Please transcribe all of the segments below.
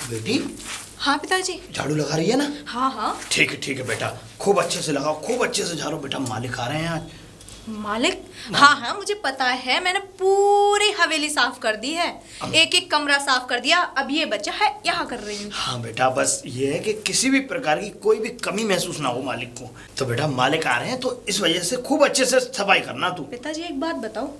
बेटी। हाँ पिताजी। झाड़ू लगा रही है ना? हाँ हाँ ठीक है बेटा, खूब अच्छे से लगाओ, खूब अच्छे से झाड़ो बेटा, मालिक आ रहे हैं आज। मालिक? हाँ हाँ मुझे पता है, मैंने पूरी हवेली साफ कर दी है, एक एक कमरा साफ कर दिया, अब ये बच्चा है यहाँ कर रही हूँ। हाँ बेटा, बस ये है कि किसी भी प्रकार की कोई भी कमी महसूस ना हो मालिक को। तो बेटा मालिक आ रहे हैं तो इस वजह से खूब अच्छे से सफाई करना तू। पिताजी एक बात बताओ,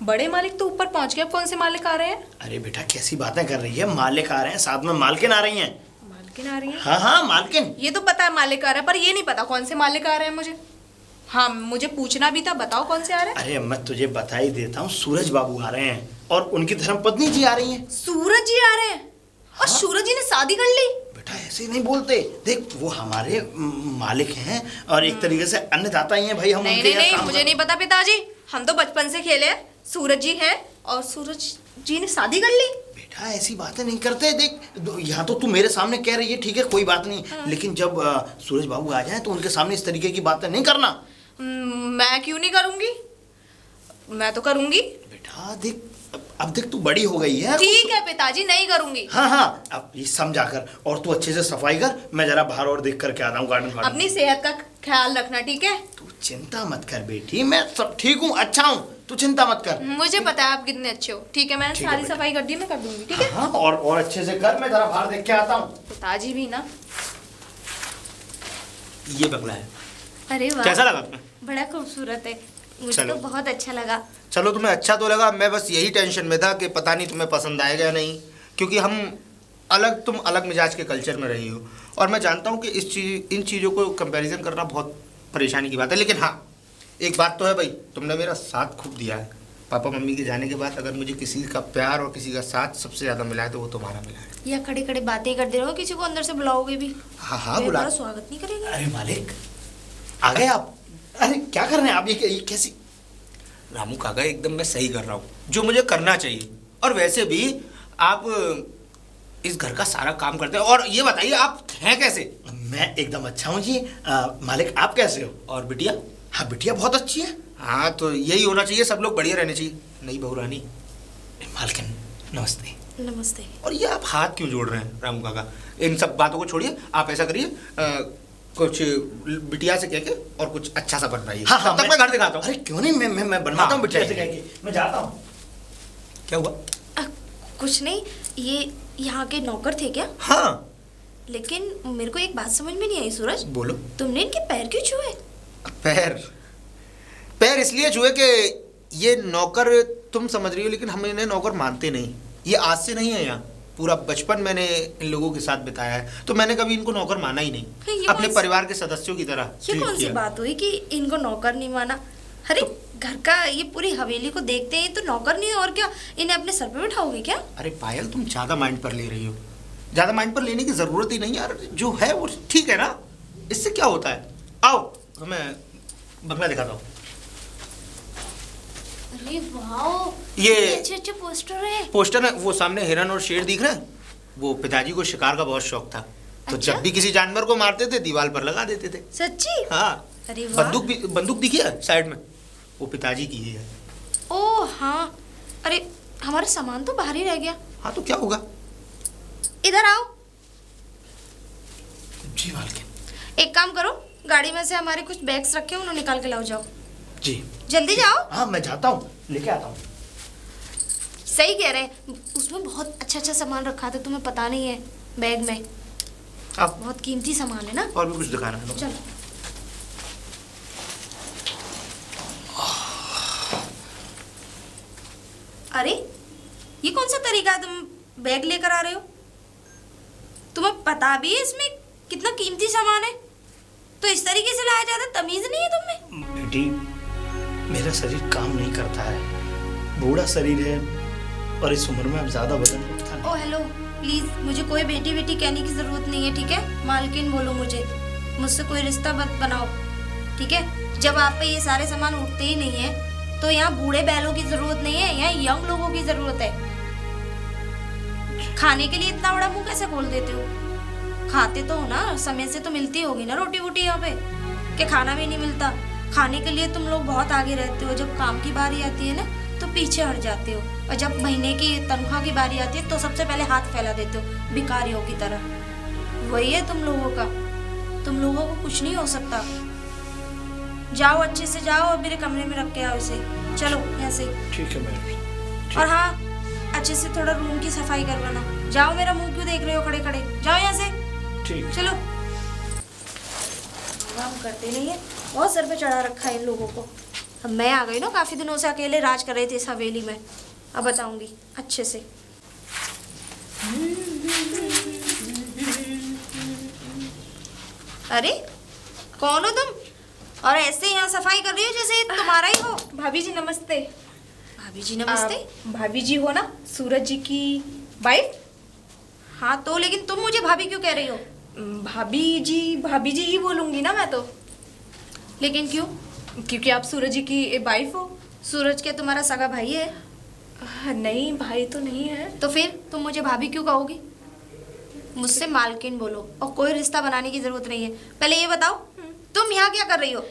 बड़े मालिक तो ऊपर पहुँच गए, कौन से मालिक आ रहे हैं? अरे बेटा कैसी बातें कर रही है, मालिक आ रहे हैं, साथ में मालकिन आ रही है। मालकिन आ रही है? हाँ हाँ मालकिन। ये तो पता है मालिक आ रहा है, पर ये नहीं पता कौन से मालिक आ रहे हैं मुझे। हाँ मुझे पूछना भी था, बताओ कौन से आ रहे हैं? अरे मैं तुझे बता ही देता हूँ, सूरज बाबू आ रहे हैं और उनकी धर्मपत्नी जी आ रही हैं। सूरज जी आ रहे हैं? और हाँ? सूरज जी ने शादी कर ली? बेटा ऐसे नहीं बोलते, देख वो हमारे मालिक हैं और एक तरीके से अन्नदाता ही हैं भाई। हम नहीं नहीं मुझे नहीं पता पिताजी, हम तो बचपन से खेले हैं। सूरज जी हैं और सूरज जी ने शादी कर ली? बेटा ऐसी बातें नहीं करते, देख यहाँ तो तू मेरे सामने कह रही है, ठीक है कोई बात नहीं, लेकिन जब सूरज बाबू आ जाए तो उनके सामने इस तरीके की बातें नहीं करना। मैं क्यों नहीं करूंगी, मैं तो करूंगी। बेटा देख, अब देख तू बड़ी हो गई है। ठीक है पिताजी, नहीं करूंगी। हाँ अब ये समझा कर, और तू अच्छे से सफाई कर, मैं जरा बाहर और देख करके आता हूँ गार्डन। अपनी सेहत का ख्याल रखना, ठीक है? तू चिंता मत कर बेटी, मैं सब ठीक हूँ, अच्छा हूँ, तू चिंता मत कर। मुझे पता है आप कितने अच्छे हो। ठीक है, मैंने सारी सफाई कर दी, मैं कर दूंगी, ठीक है? हाँ और अच्छे से कर, मैं जरा बाहर देख के आता हूँ। पिताजी भी ना। ये बंगला है। अरे वाह, कैसा लगा तुम्हें? बड़ा खूबसूरत है, मुझे तो बहुत अच्छा लगा। चलो तुम्हें अच्छा तो लगा, मैं बस यही टेंशन में था कि पता नहीं तुम्हें पसंद आएगा या नहीं, क्योंकि तुम अलग मिजाज के कल्चर में रही हो, और मैं जानता हूँ कि इन चीज़ों को कंपैरिजन करना बहुत परेशानी की बात है। लेकिन हाँ, एक बात तो है भाई, तुमने मेरा साथ खूब दिया है। पापा मम्मी के जाने के बाद अगर मुझे किसी का प्यार और किसी का साथ सबसे ज़्यादा मिला है तो वो तुम्हारा मिला है। या खड़े खड़े बातें करते रहो, किसी को अंदर से बुलाओगे भी? हाँ बुला। स्वागत नहीं करेंगे? अरे मालिक आ गए आप? अरे क्या कर रहे हैं आप, ये कैसी? रामू काका एकदम मैं सही कर रहा हूँ, जो मुझे करना चाहिए। और वैसे भी आप इस घर का सारा काम करते हैं। और ये बताइए आप हैं कैसे? मैं एकदम अच्छा हूँ जी। मालिक आप कैसे हो? और बिटिया? हाँ बिटिया बहुत अच्छी है। हाँ तो यही होना चाहिए, सब लोग बढ़िया रहने चाहिए। नहीं बहू रानी। मालकिन नमस्ते। नमस्ते। और ये आप हाथ क्यों जोड़ रहे हैं रामू काका? इन सब बातों को छोड़िए, आप ऐसा करिए, कुछ बिटिया से कह के और कुछ अच्छा सा बनवाइए। हाँ तब मैं घर दिखाता हूँ। अरे क्यों नहीं, मैं बनवाता हूँ बिटिया से कह के। मैं जाता हूँ। क्या हुआ? कुछ नहीं, ये यहाँ के नौकर थे क्या? हाँ। लेकिन मेरे को एक बात समझ में नहीं आई सूरज। बोलो। तुमने इनके पैर क्यों छुए? पैर इसलिए छुए कि ये नौकर तुम समझ रही हो, लेकिन हम इन्हें नौकर मानते नहीं। ये आज से नहीं है, यहाँ पूरा बचपन मैंने इन लोगों के साथ बिताया है, तो मैंने कभी इनको नौकर माना ही नहीं, अपने परिवार के सदस्यों की तरह। ये कौन सी बात हुई कि इनको नौकर नहीं माना? अरे घर का ये पूरी हवेली को देखते हैं तो नौकर नहीं, और क्या इन्हें अपने सर पे बिठाओगे क्या? अरे पायल, तुम ज्यादा माइंड पर ले रही हो। ज्यादा माइंड पर लेने की जरूरत ही नहीं यार, जो है वो ठीक है ना, इससे क्या होता है। आओ मैं बंगला दिखाता हूँ। अरे वाह, ये अच्छे अच्छे पोस्टर है। पोस्टर है, वो सामने हिरन और शेर दिख रहे हैं, वो पिताजी को शिकार का बहुत शौक था, तो अच्छा? जब भी किसी जानवर को मारते थे दीवार पर लगा देते थे। सच्ची? हाँ। अरे वाह। बंदूक दिखी है साइड में, वो पिताजी की ही है। ओह हाँ, अरे हमारा सामान तो बाहर ही रह गया। हाँ तो क्या होगा, इधर आओ। जी मालकिन। एक काम करो, गाड़ी में से हमारे कुछ बैग्स रखे हैं, उन्हें निकाल के लाओ जाओ। जी जल्दी जाओ। हाँ मैं जाता हूँ, लेके आता हूँ। सही कह रहे हैं, उसमें बहुत अच्छा अच्छा सामान रखा था, तुम्हें पता नहीं है बैग में। आप बहुत कीमती सामान है ना। और भी कुछ दिखाना है? चलो। अरे ये कौन सा तरीका है, तुम बैग लेकर आ रहे हो? तुम्हें पता भी है इसमें कितना कीमती सामान है, तो इस तरीके से लाया जाता? तमीज नहीं है तुम्हें? बेटी मेरा शरीर काम नहीं करता है, बूढ़ा शरीर है, और इस उम्र में अब ज्यादा वजन उठता नहीं। ओ हेलो, प्लीज मुझे कोई बेटी बेटी कहने की जरूरत नहीं है, ठीक है? मालकिन बोलो मुझे, मुझसे कोई रिश्ता मत बनाओ, ठीक है? जब आप पे ये सारे सामान उठते ही नहीं है तो यहाँ बूढ़े बैलों की जरूरत नहीं है, यहाँ यंग लोगों की जरूरत है। खाने के लिए इतना बड़ा मुंह कैसे खोल देते हो? खाते तो हो ना, समय से तो मिलती होगी ना रोटी वोटी यहाँ पे, कि खाना भी नहीं मिलता? खाने के लिए तुम लोग बहुत आगे रहते हो, जब काम की बारी आती है ना तो पीछे हट जाते हो। और जब महीने की तनख्वाह की बारी आती है तो सबसे पहले हाथ फैला देते हो भिखारियों की तरह। वही है तुम लोगों का, तुम लोगों को कुछ नहीं हो सकता। जाओ अच्छे से जाओ और मेरे कमरे में रख के आओ इसे। चलो यहाँ से। ठीक है मैडम। और हाँ, अच्छे से थोड़ा रूम की सफाई करवाना। जाओ, मेरा मुंह क्यों देख रहे हो खड़े खड़े? जाओ यहाँ से। ठीक। चलो। काम करते नहीं है, बहुत सर पे चढ़ा रखा है इन लोगों को। अब मैं आ गई ना, काफी दिनों से अकेले राज कर रहे थे इस हवेली में, अब बताऊंगी अच्छे से। अरे कौन हो तुम? और ऐसे यहाँ सफाई कर रही हो जैसे तुम्हारा ही हो। भाभी जी नमस्ते। भाभी जी नमस्ते। भाभी जी हो ना सूरज जी की वाइफ? हाँ तो लेकिन तुम मुझे भाभी क्यों कह रही हो? भाभी जी ही बोलूंगी ना मैं तो। लेकिन क्यों? क्योंकि आप सूरज जी की वाइफ हो। सूरज क्या तुम्हारा सगा भाई है? नहीं भाई तो नहीं है। तो फिर तुम मुझे भाभी क्यों कहोगी? मुझसे मालकिन बोलो और कोई रिश्ता बनाने की जरूरत नहीं है। पहले ये बताओ तुम यहाँ क्या कर रही हो?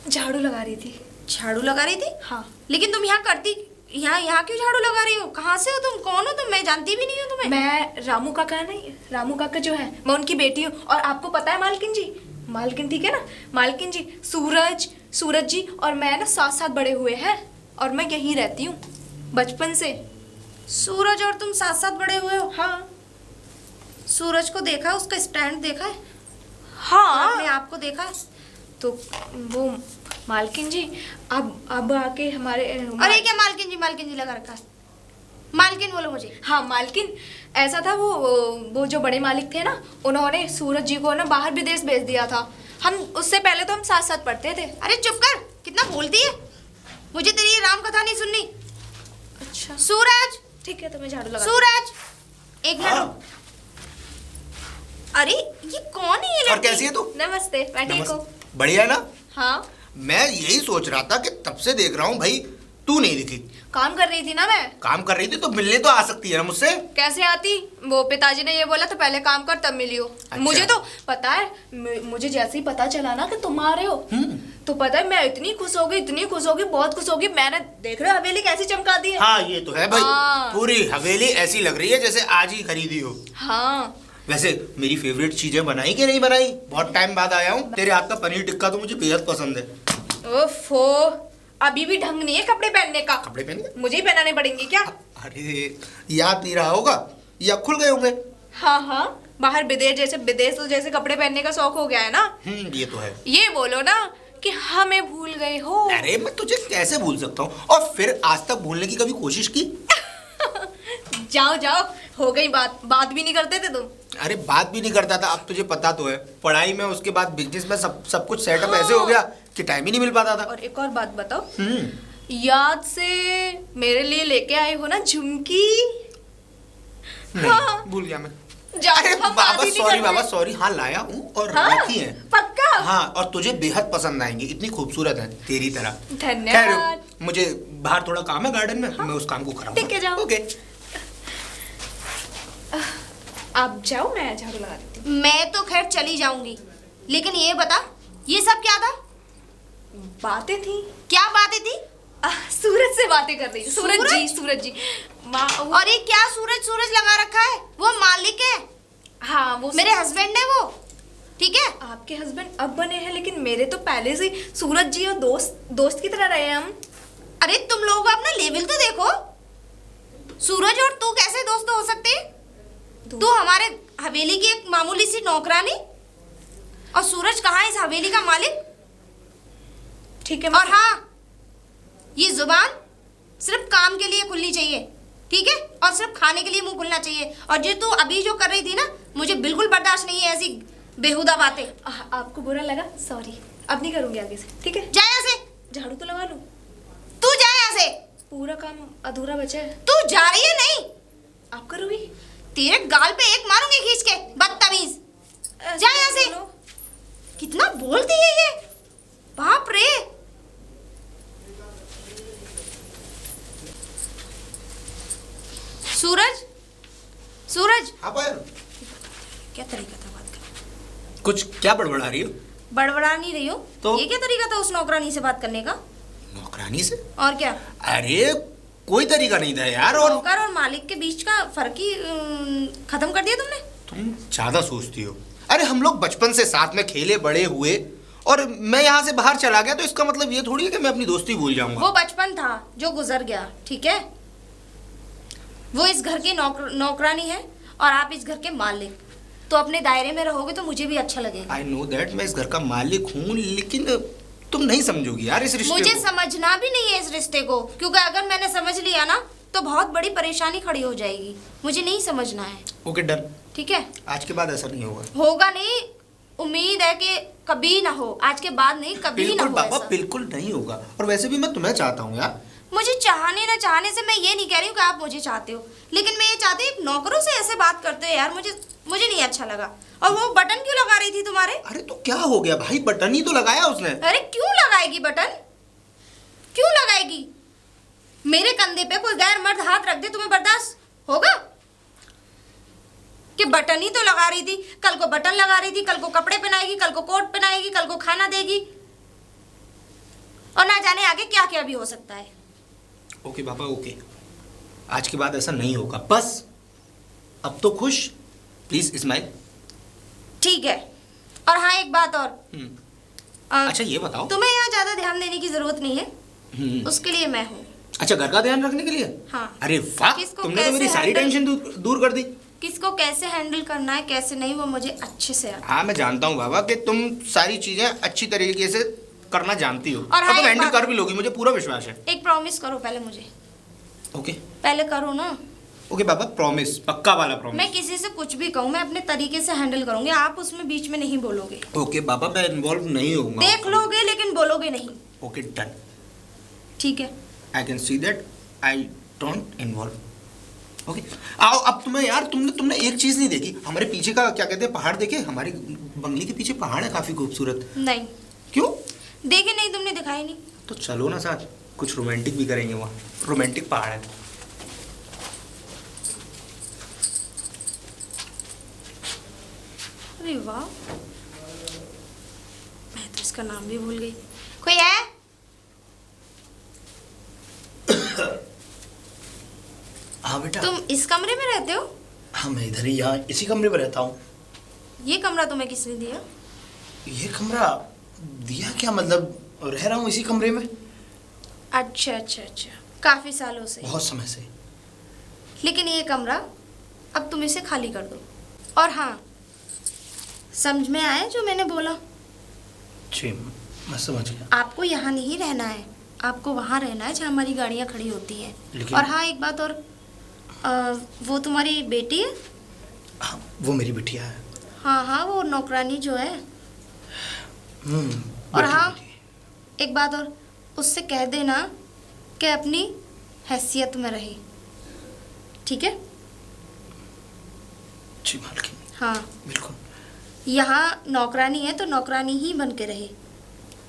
झाड़ू लगा रही थी। झाड़ू लगा रही थी? हाँ। लेकिन तुम यहाँ करती, यहाँ क्यों झाड़ू लगा रही हो? कहाँ से हो तुम? कौन हो तुम? मैं जानती भी नहीं हूँ तुम्हें। मैं रामू काका नहीं, रामू काका जो है मैं उनकी बेटी हूँ। और आपको पता है मालकिन जी, मालकिन ठीक है ना, मालकिन जी सूरज जी और मैं ना साथ साथ बड़े हुए हैं और मैं यहीं रहती हूँ बचपन से। सूरज और तुम साथ साथ बड़े हुए हो? हाँ। सूरज को देखा है, उसका स्टैंड देखा है? हाँ। अपने आप को देखा है? तो वो मालकिन जी अब आके हमारे अरे क्या मालकिन जी लगा रखा है? मालकिन बोलो मुझे। हाँ मालकिन, ऐसा था वो जो बड़े मालिक थे ना, उन्होंने सूरज जी को ना बाहर विदेश भेज दिया था। हम उससे पहले तो हम साथ साथ पढ़ते थे। अरे चुप कर, कितना बोलती है। मुझे तेरी ये राम कथा नहीं सुननी। अच्छा सूरज। ठीक है तो मैं झाड़ू लगा। सूरज एक मिनट। हाँ। अरे ये कौन है ये और लड़की? कैसी है तू? नमस्ते, मैं ठीक हूँ। बढ़िया है ना? हाँ। मैं यही सोच रहा था कि तब से देख रहा हूँ भाई, तू नहीं दिखी। काम कर रही थी ना मैं। काम कर रही थी तो मिलने तो आ सकती है ना मुझसे? कैसे आती? वो पिताजी ने ये बोला तो पहले काम कर तब मिली हो। अच्छा। मुझे तो पता है, मुझे जैसे ही पता चला ना कि तुम आ रहे हो तो पता है मैं इतनी खुश हो गई, बहुत खुश हो गई। मैंने देख रहे हो हवेली कैसी चमका दी है। हाँ ये तो है भाई। हाँ। पूरी हवेली ऐसी लग रही है जैसे आज ही खरीदी हो। हाँ। वैसे मेरी फेवरेट चीजें बनाई कि नहीं बनाई? बहुत टाइम बाद आया हूँ। तेरे हाथ का पनीर टिक्का तो मुझे बेहद पसंद है। ओफो, अभी भी ढंग नहीं है कपड़े पहनने का। कपड़े पहन के? मुझे ही पहनाने पड़ेंगे क्या? अरे याद नहीं रहा होगा या खुल गए होंगे। हाँ, बाहर विदेश तो जैसे कपड़े पहनने का शौक हो गया है ना। ये तो है। ये बोलो ना कि हमें भूल गए हो। अरे मैं तुझे कैसे भूल सकता हूँ? और फिर आज तक भूलने की कभी कोशिश की? जाओ, हो गई बात भी नहीं करते थे तुम। अरे बात भी नहीं करता था। अब तुझे पता तो है, पढ़ाई में, उसके बाद बिजनेस में सब कुछ सेटअप ऐसे हो गया कि टाइम ही नहीं मिल पाता था। और एक और बात बताओ, याद से मेरे लिए लेके आए हो ना झुमकी? नहीं, हाँ। भूल गया मैं। जाओ, अरे हम बात बाबा ही नहीं सॉरी, कर बाबा रहे। सॉरी। हाँ लाया हूँ और हाँ, रखी है। पक्का? हाँ, और तुझे बेहद पसंद आएंगी, इतनी खूबसूरत है तेरी तरह। धन्यवाद। खैर, मुझे बाहर थोड़ा काम है गार्डन में। मैं उस काम को कराऊंगा। ठीक है, जाओ। ओके। आप जाओ, मैं झाड़ू लगा देती हूँ। मैं तो खैर चली जाऊंगी, लेकिन ये बता ये सब क्या था? बातें थी। क्या बातें थी? सूरज से बातें कर रही थी। सूरज जी और ये क्या सूरज लगा रखा है? वो मालिक है। हाँ, वो मेरे हस्बैंड है वो, ठीक है? आपके हस्बैंड अब बने हैं, लेकिन मेरे तो पहले से सूरज जी और दोस्त की तरह रहे हैं हम। अरे तुम लोग अपना लेवल तो देखो। सूरज और तू कैसे दोस्त हो सकते हैं? तू हमारे हवेली की एक मामूली सी नौकरानी और सूरज कहाँ है इस हवेली का मालिक। ठीक है। और हाँ, ये जुबान सिर्फ काम के लिए खुलनी चाहिए, ठीक है? और सिर्फ खाने के लिए मुंह खुलना चाहिए। और जो तू अभी जो कर रही थी ना, मुझे बिल्कुल बर्दाश्त नहीं है ऐसी बेहुदा बातें। आपको बुरा लगा? सॉरी, अब नहीं करूंगी आगे से, ठीक है? जा यहाँ से। झाड़ू तो लगा लूं। तू जा यहाँ से। पूरा काम अधूरा बचा है। तू जा रही है? नहीं, आप करोगी? तेरे गाल पे एक मारूंगी खींच के, बदतमीज। जा यहाँ से। कितना बोलती है ये, बाप रे। सूरज हाँ पायल, क्या तरीका था बात करने? कुछ क्या बड़बड़ा रही हो? बड़बड़ा नहीं रही हो तो? ये क्या तरीका था उस नौकरानी से बात करने का? नौकरानी से? और क्या? अरे कोई तरीका नहीं था यार। और नौकर और मालिक के बीच का फर्क ही खत्म कर दिया तुमने। तुम ज्यादा सोचती हो। अरे हम लोग बचपन से साथ में खेले बड़े हुए, और मैं यहाँ से बाहर चला गया तो इसका मतलब ये थोड़ी है कि मैं अपनी दोस्ती भूल जाऊंगा। वो बचपन था जो गुजर गया, ठीक है। वो इस घर की नौकरानी है और आप इस घर के मालिक, तो अपने दायरे में रहोगे तो मुझे भी अच्छा लगेगा। आई नो दैट, मैं इस घर का मालिक हूँ, लेकिन तुम नहीं समझोगी यार इस रिश्ते मुझे को। समझना भी नहीं है इस रिश्ते को, क्योंकि अगर मैंने समझ लिया ना तो बहुत बड़ी परेशानी खड़ी हो जाएगी। मुझे नहीं समझना है। ओके डन, ठीक है। आज के बाद ऐसा नहीं होगा। होगा नहीं, उम्मीद है कि कभी ना हो। आज के बाद नहीं, कभी ना बिल्कुल हो बाबा, ऐसा। बिल्कुल नहीं होगा। और वैसे भी मैं तुम्हें चाहता हूँ यार। मुझे चाहने ना चाहने से मैं ये नहीं कह रही हूँ कि आप मुझे चाहते हो, लेकिन मैं ये चाहती हूँ नौकरों से ऐसे बात करते हो यार, मुझे नहीं अच्छा लगा। और वो बटन क्यों लगा रही थी तुम्हारे? अरे तो क्या हो गया भाई, बटन ही तो लगाया उसने। अरे क्यों लगाएगी बटन, क्यों लगाएगी? मेरे कंधे पे कोई गैर मर्द हाथ रख दे, तुम्हें बर्दाश्त होगा? कि बटन ही तो लगा रही थी, कल को बटन लगा रही थी, कल को कपड़े पहनाएगी, कल को कोट पहनाएगी, कल को खाना देगी, और ना जाने आगे क्या क्या भी हो सकता है। ओके बाबा ओके, आज के बाद ऐसा नहीं होगा बस। अब तो खुश, प्लीज स्माइल। ठीक है। और हाँ, एक बात और। अच्छा ये बताओ, तुम्हें यहाँ ज्यादा ध्यान देने की जरूरत नहीं है, उसके लिए मैं हूँ। अच्छा घर का ध्यान रखने के लिए? हाँ। अरे वाह, किसको तुमने तो मेरी कैसे सारी हैंडल- टेंशन दूर कर दी। किसको कैसे हैंडल करना है कैसे नहीं, वो मुझे अच्छे से आता है। हाँ मैं जानता हूँ बाबा कि तुम सारी चीजें अच्छी तरीके से करना जानती हो, और हाँ, तुम एक हैंडल बात- कर भी लोगी, मुझे पूरा विश्वास है। एक प्रॉमिस करो पहले मुझे। ओके पहले करो ना। ओके बाबा, प्रॉमिस, पक्का वाला मैं प्रॉमिस। किसी से कुछ भी कहूँ, मैं अपने तरीके से हैंडल करूंगी, आप उसमें बीच में नहीं बोलोगे। ओके बाबा, मैं इन्वॉल्व नहीं होऊंगा। देख लोगे लेकिन बोलोगे नहीं। ओके डन, ठीक है। I can see that I don't involve. Okay आओ, अब तुम्हें यार तुमने एक चीज नहीं देखी, हमारे पीछे का क्या कहते हैं पहाड़ देखे? हमारे बंगले के पीछे पहाड़ है काफी खूबसूरत। नहीं क्यों? देखे नहीं, तुमने दिखाई नहीं। तो चलो ना साथ, कुछ रोमांटिक भी करेंगे वहाँ। रोमांटिक पहाड़ है। अरे वाह, मैं तो इसका नाम भी भूल गई। कोई है? हाँ बेटा। तुम इस कमरे में रहते हो? हाँ मैं इधर ही यहाँ इसी कमरे में रहता हूँ। ये कमरा तुम्हें किसने दिया? ये कमरा दिया क्या मतलब, रह रहा हूँ इसी कमरे में अच्छा अच्छा अच्छा, काफी सालों से। बहुत समय से। लेकिन ये कमरा अब तुम इसे खाली कर दो। और हाँ, समझ में आया जो मैंने बोला? जी मैं समझ गया। आपको यहाँ नहीं रहना है, आपको वहाँ रहना है जहाँ हमारी गाड़ियाँ खड़ी होती हैं। लेकिन- और हाँ एक बात और, वो तुम्हारी बेटी है? हाँ वो मेरी बिटिया है। हाँ हाँ, वो नौकरानी जो है। और बेटी, हाँ बेटी। एक बात और, उससे कह देना कि अपनी हैसियत में रहे, ठीक है? जी मालकिन, हाँ, बिल्कुल यहाँ नौकरानी है तो नौकरानी ही बन के रहे।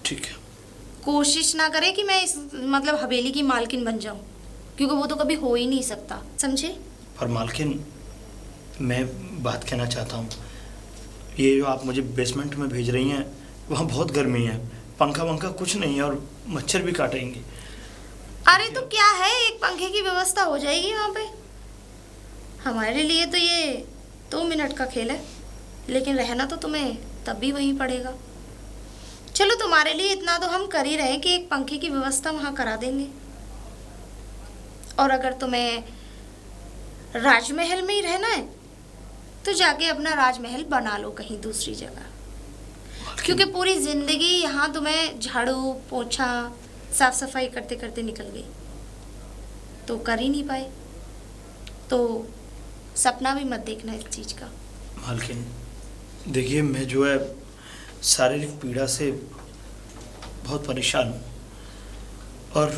ठीक है। कोशिश ना करे कि मैं इस मतलब हवेली की मालकिन बन जाऊं, क्योंकि वो तो कभी हो ही नहीं सकता, समझे? पर मालकिन मैं बात कहना चाहता हूँ, ये जो आप मुझे बेसमेंट में भेज रही हैं वहाँ बहुत गर्मी है, पंखा वंखा कुछ नहीं है और मच्छर भी काटेंगे। अरे तो क्या है, एक पंखे की व्यवस्था हो जाएगी वहाँ पे। हमारे लिए तो ये 2 मिनट का खेल है, लेकिन रहना तो तुम्हें तब भी वहीं पड़ेगा। चलो तुम्हारे लिए इतना तो हम कर ही रहे कि एक पंखे की व्यवस्था वहाँ करा देंगे। और अगर तुम्हें राजमहल में ही रहना है तो जाके अपना राजमहल बना लो कहीं दूसरी जगह, क्योंकि पूरी जिंदगी यहाँ तुम्हें झाड़ू पोछा साफ सफाई करते करते निकल गई, तो कर ही नहीं पाए। तो सपना भी मत देखना इस चीज का। मालकिन देखिए, मैं जो है शारीरिक पीड़ा से बहुत परेशान हूँ और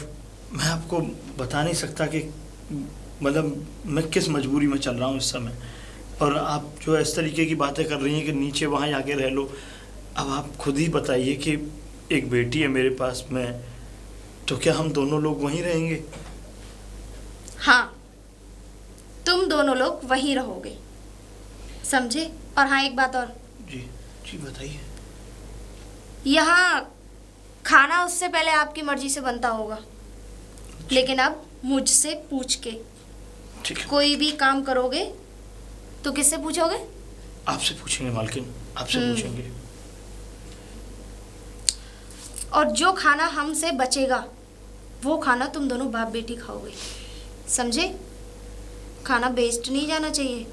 मैं आपको बता नहीं सकता कि मतलब मैं किस मजबूरी में चल रहा हूँ इस समय। और आप जो है इस तरीके की बातें कर रही हैं कि नीचे वहाँ जाके रह लो। अब आप खुद ही बताइए कि एक बेटी है मेरे पास में, तो क्या हम दोनों लोग वहीं रहेंगे? हाँ, तुम दोनों लोग वहीं रहोगे, समझे? और हाँ एक बात और, जी जी बताइए। यहाँ खाना उससे पहले आपकी मर्जी से बनता होगा, लेकिन अब मुझसे पूछ के। ठीक है, कोई भी काम करोगे तो किससे पूछोगे? आपसे पूछेंगे मालकिन, आपसे पूछेंगे। और जो खाना हमसे बचेगा वो खाना तुम दोनों बाप बेटी खाओगे, समझे? खाना वेस्ट नहीं जाना चाहिए,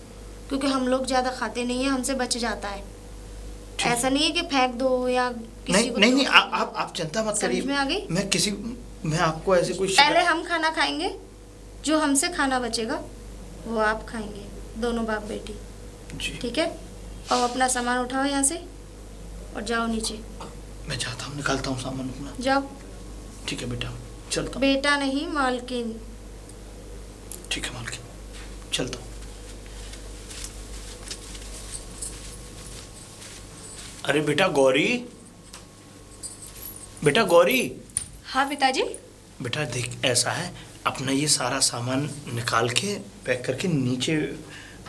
क्योंकि हम लोग ज़्यादा खाते नहीं हैं, हमसे बच जाता है। ऐसा नहीं है कि फेंक दो या किसी नहीं को नहीं दो। नहीं, आप चिंता मत करिए। समझ में आ गई? मैं आपको ऐसे कोई पहले हम खाना खाएंगे, जो हमसे खाना बचेगा वो आप खाएंगे, दोनों बाप बेटी, जी ठीक है? और अपना सामान उठाओ यहाँ से और जाओ नीचे। मैं जाता हूँ, निकालता हूँ सामान अपना। जाओ। ठीक है बेटा, चलता हूँ। बेटा नहीं, मालकिन। ठीक है मालकिन, चलता हूँ। अरे बेटा गौरी, बेटा गौरी। हाँ पिताजी। बेटा देख, ऐसा है, अपना ये सारा सामान निकाल के पैक करके नीचे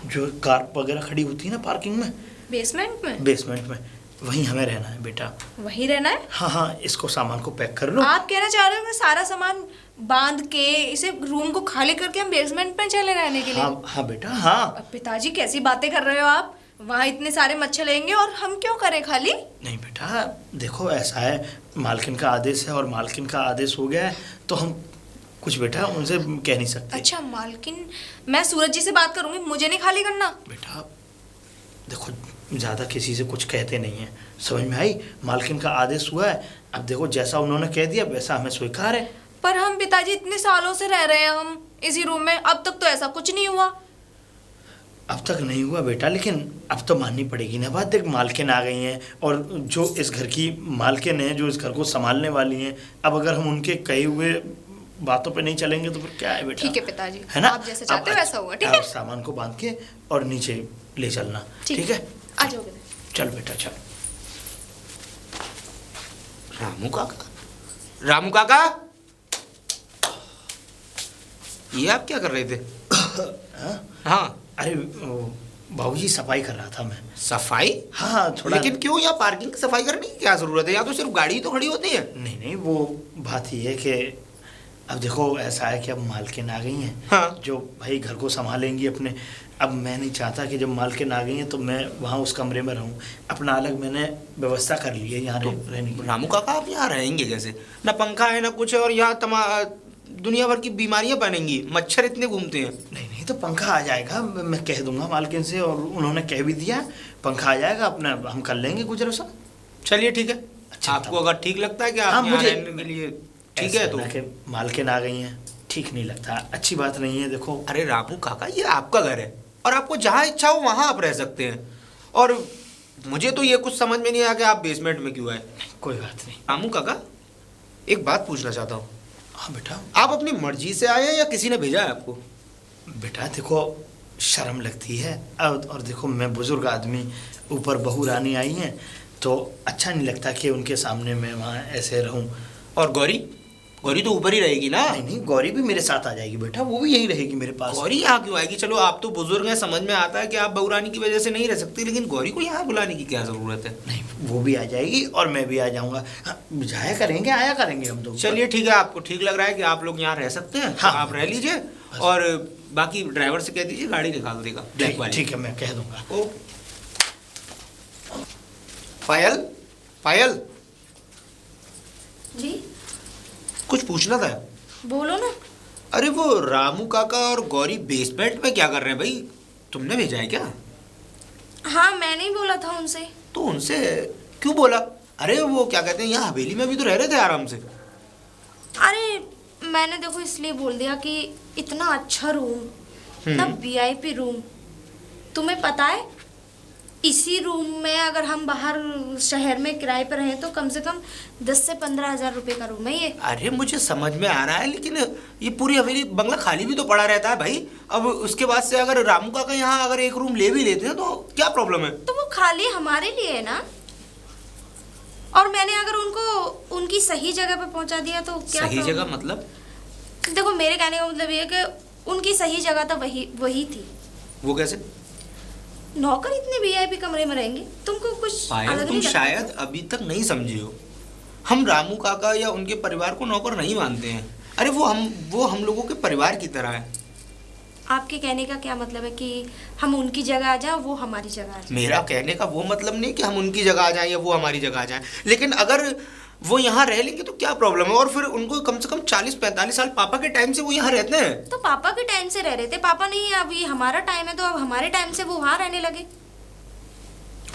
जो कार वगैरह खड़ी होती है ना पार्किंग में, बेसमेंट में? बेसमेंट में, वहीं हमें रहना है बेटा। वहीं रहना है? हाँ हाँ, इसको सामान को पैक कर लो। आप कहना चाह रहे हो कि सारा सामान बांध के इसे रूम को खाली करके हम बेसमेंट में चले रहने के लिए? हाँ हाँ बेटा, हाँ। अब पिताजी कैसी बातें कर रहे हो आप? वहाँ इतने सारे मच्छर लेंगे और हम क्यों करें खाली? नहीं बेटा, देखो ऐसा है, मालकिन का आदेश है और मालकिन का आदेश हो गया है तो हम कुछ बेटा उनसे कह नहीं सकते। अच्छा मालकिन, मैं सूरज जी से बात करूंगी, मुझे नहीं खाली करना। बेटा देखो, ज़्यादा किसी से कुछ कहते नहीं हैं, समझ में आई? मालकिन का आदेश हुआ है, अब देखो जैसा उन्होंने कह दिया वैसा हमें स्वीकार है। पर हम पिताजी इतने सालों से रह रहे हैं हम इसी रूम में, अब तक तो ऐसा कुछ नहीं हुआ। अब तक नहीं हुआ बेटा, लेकिन अब तो माननी पड़ेगी ना बात। देख, मालकिन आ गई हैं और जो इस घर की मालकिन है, जो इस घर को संभालने वाली हैं, अब अगर हम उनके कहे हुए बातों पे नहीं चलेंगे तो फिर क्या है बेटा? ठीक है पिताजी, है ना? आप जैसे चाहते हो अब वैसा होगा, ठीक है? सामान को बांध के और नीचे ले चलना, ठीक है? आ जाओ बेटा। चल बेटा चल। रामू काका, रामू काका, ये आप क्या कर रहे थे? हाँ। अरे बाबूजी, सफाई कर रहा था मैं। सफाई? हाँ थोड़ा। लेकिन क्यों, यहाँ पार्किंग की सफाई करने की क्या जरूरत है? यहाँ तो सिर्फ गाड़ी तो खड़ी होती है। नहीं नहीं, वो बात ये है कि अब देखो ऐसा है कि अब मालकिन आ गई हैं, हाँ। जो भाई घर को संभालेंगी अपने। अब मैं नहीं चाहता कि जब मालकिन आ गई हैं तो मैं वहाँ उस कमरे में रहूँ, अपना अलग मैंने व्यवस्था कर ली है यहाँ रहने की। रामू काका, आप यहाँ रहेंगे कैसे? ना पंखा है ना कुछ है, और यहाँ दुनिया भर की बीमारियां बनेंगी, मच्छर इतने घूमते हैं। नहीं नहीं, तो पंखा आ जाएगा, मैं कह दूंगा मालकिन से, और उन्होंने कह भी दिया, पंखा आ जाएगा, अपना हम कर लेंगे गुजर सा। चलिए ठीक है। अच्छा, आपको अगर ठीक लगता है कि हाँ, आप यहाँ मुझे रहने के लिए ठीक है तो। मालकिन आ गई हैं, ठीक नहीं लगता, अच्छी बात नहीं है। देखो अरे रामू काका, ये आपका घर है और आपको जहाँ इच्छा हो वहाँ आप रह सकते हैं, और मुझे तो ये कुछ समझ में नहीं आया कि आप बेसमेंट में क्यों आए। कोई बात नहीं। रामू काका, एक बात पूछना चाहता हूँ। हाँ बेटा। आप अपनी मर्जी से आए हैं या किसी ने भेजा है आपको? बेटा देखो, शर्म लगती है, और देखो मैं बुजुर्ग आदमी, ऊपर बहू रानी आई हैं, तो अच्छा नहीं लगता कि उनके सामने मैं वहाँ ऐसे रहूँ। और गौरी, गौरी तो ऊपर ही रहेगी ना? नहीं नहीं, गौरी भी मेरे साथ आ जाएगी बेटा, वो भी यहीं रहेगी मेरे पास। गौरी यहाँ क्यों आएगी? चलो आप तो बुजुर्ग हैं, समझ में आता है कि आप बहू रानी की वजह से नहीं रह सकती, लेकिन गौरी को यहाँ बुलाने की क्या जरूरत है? नहीं, वो भी आ जाएगी और मैं भी आ जाऊँगा, जाया करेंगे आया करेंगे हम लोग। चलिए ठीक है, आपको ठीक लग रहा है कि आप लोग यहाँ रह सकते हैं, हाँ, आप रह लीजिए, और बाकी ड्राइवर से कह दीजिए गाड़ी निकाल देगा ब्लैक वाली। ठीक है, मैं कह दूंगा। ओ पायल, पायल जी कुछ पूछना था। बोलो ना। अरे वो रामू काका और गौरी बेसमेंट में क्या कर रहे हैं भाई? तुमने भेजा है क्या? हाँ, मैंने ही बोला था उनसे। तो उनसे क्यों बोला? अरे वो क्या कहते हैं, यहाँ हवेली में भी तो रह रहे थे आराम से। अरे मैंने देखो इसलिए बोल दिया कि इतना अच्छा रूम, इतना वीआईपी रूम, तुम्हें पता है इसी रूम में अगर हम बाहर शहर में किराए पर रहें तो कम से कम 10 से 15 हज़ार रुपये का रूम है ये। अरे मुझे समझ में आ रहा है, लेकिन ये पूरी हवेली बंगला खाली भी तो पड़ा रहता है भाई। अब उसके बाद से अगर रामू काका यहाँ अगर एक रूम ले भी लेते हैं तो क्या प्रॉब्लम है? तो वो खाली हमारे लिए है ना, और मैंने अगर उनको उनकी सही जगह पे पहुंचा दिया तो क्या सही problem? जगह मतलब? देखो मेरे कहने का मतलब ये है कि उनकी सही जगह तो वही थी। वो कैसे? नौकर इतने वीआईपी कमरे में रहेंगे, तुमको कुछ पायल, अलग तुम नहीं लगता? शायद अभी तक नहीं समझे हो, हम रामू काका या उनके परिवार को नौकर नहीं मानते हैं। अरे वो हम लोगों के परिवार की तरह है। आपके कहने का क्या मतलब है कि हम उनकी जगह आ जाएं, वो हमारी जगह आ जाए? मेरा कहने का वो मतलब नहीं कि हम उनकी जगह आ जाएं या वो हमारी जगह आ जाएं, लेकिन अगर वो यहाँ रह लेंगे तो क्या प्रॉब्लम है? और फिर उनको कम से कम 40-45 साल पापा के टाइम से वो यहाँ रहते हैं। तो पापा के टाइम से रह रहे थे, पापा नहीं है, अभी हमारा टाइम है, तो अब हमारे टाइम से वो वहाँ रहने लगे।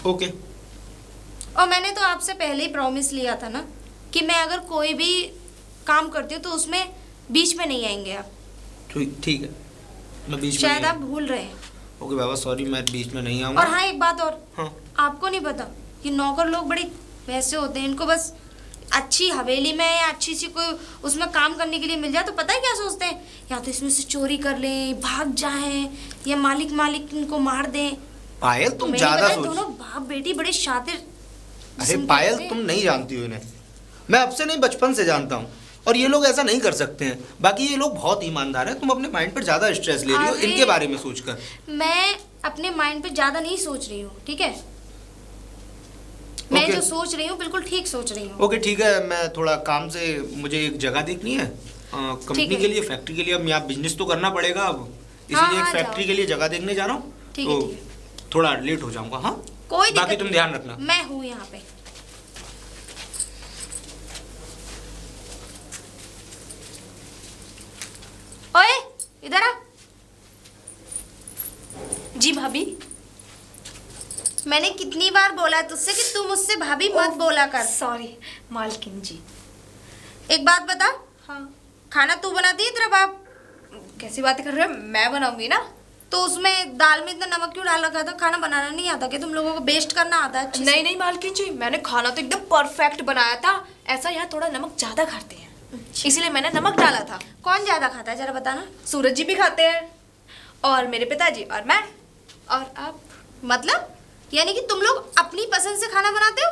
ओके। और मैंने तो आपसे पहले ही प्रॉमिस लिया था ना कि मैं अगर कोई भी काम करती हूँ तो उसमें बीच में नहीं आएंगे आप। ठीक है, मैं बीच में शायद नहीं आप भूल रहे हैं। ओके बाबा, सॉरी, मैं बीच में नहीं आऊँगा। और हाँ, एक बात और, हाँ। आपको नहीं पता कि नौकर लोग बड़े वैसे होते हैं, इनको बस अच्छी हवेली में या अच्छी सी कोई उसमें काम करने के लिए मिल जाए तो पता है क्या सोचते हैं, या तो इसमें से चोरी कर लें, भाग जाएं, या मालिक इनको मार दें। पायल, तुम मैंने ज्यादा बताया, सोच। दोनों बाप बेटी बड़े शातिर। अरे पायल, तुम नहीं जानती हो इन्हें, मैं अब से नहीं बचपन से जानता हूँ, और ये लोग ऐसा नहीं कर सकते हैं। बाकी ये लोग बहुत ईमानदार हैं, तुम अपने माइंड पर ज्यादा स्ट्रेस ले रही हो इनके बारे में सोचकर। मैं अपने माइंड पे ज्यादा नहीं सोच रही हूँ, ठीक है? मैं जो सोच रही हूँ बिल्कुल ठीक सोच रही हूँ। ओके ठीक है, मैं थोड़ा काम से, मुझे एक जगह देखनी है कंपनी के लिए, फैक्ट्री के लिए। अब यहाँ बिजनेस तो करना पड़ेगा अब, इसलिए एक फैक्ट्री के लिए जगह देखने जा रहा हूँ। तो थोड़ा लेट हो जाऊंगा। हाँ, कोई दिक्कत बाकी तुम ध्यान रखना। मैं हूँ यहाँ पे। ओए, इधर आ। जी भाभी। मैंने कितनी बार बोला है तुझसे कि तू मुझसे भाभी मत बोला कर। सॉरी मालकिन जी। एक बात बता, हाँ। खाना तू बनाती है तेरा बाप? कैसी बातें कर रहे हो, मैं बनाऊंगी ना। तो उसमें दाल में इतना नमक क्यों डाल रखा था? खाना बनाना नहीं आता क्या तुम लोगों को? बेस्ट करना आता है अच्छे से? नहीं मालकिन जी, मैंने खाना तो एकदम परफेक्ट बनाया था। ऐसा यहाँ थोड़ा नमक ज्यादा खाते हैं, इसलिए मैंने नमक डाला था। कौन ज्यादा खाता है जरा बताना। सूरज जी भी खाते हैं, और मेरे पिताजी, और मैं, और आप। मतलब यानी कि तुम लोग अपनी पसंद से खाना बनाते हो?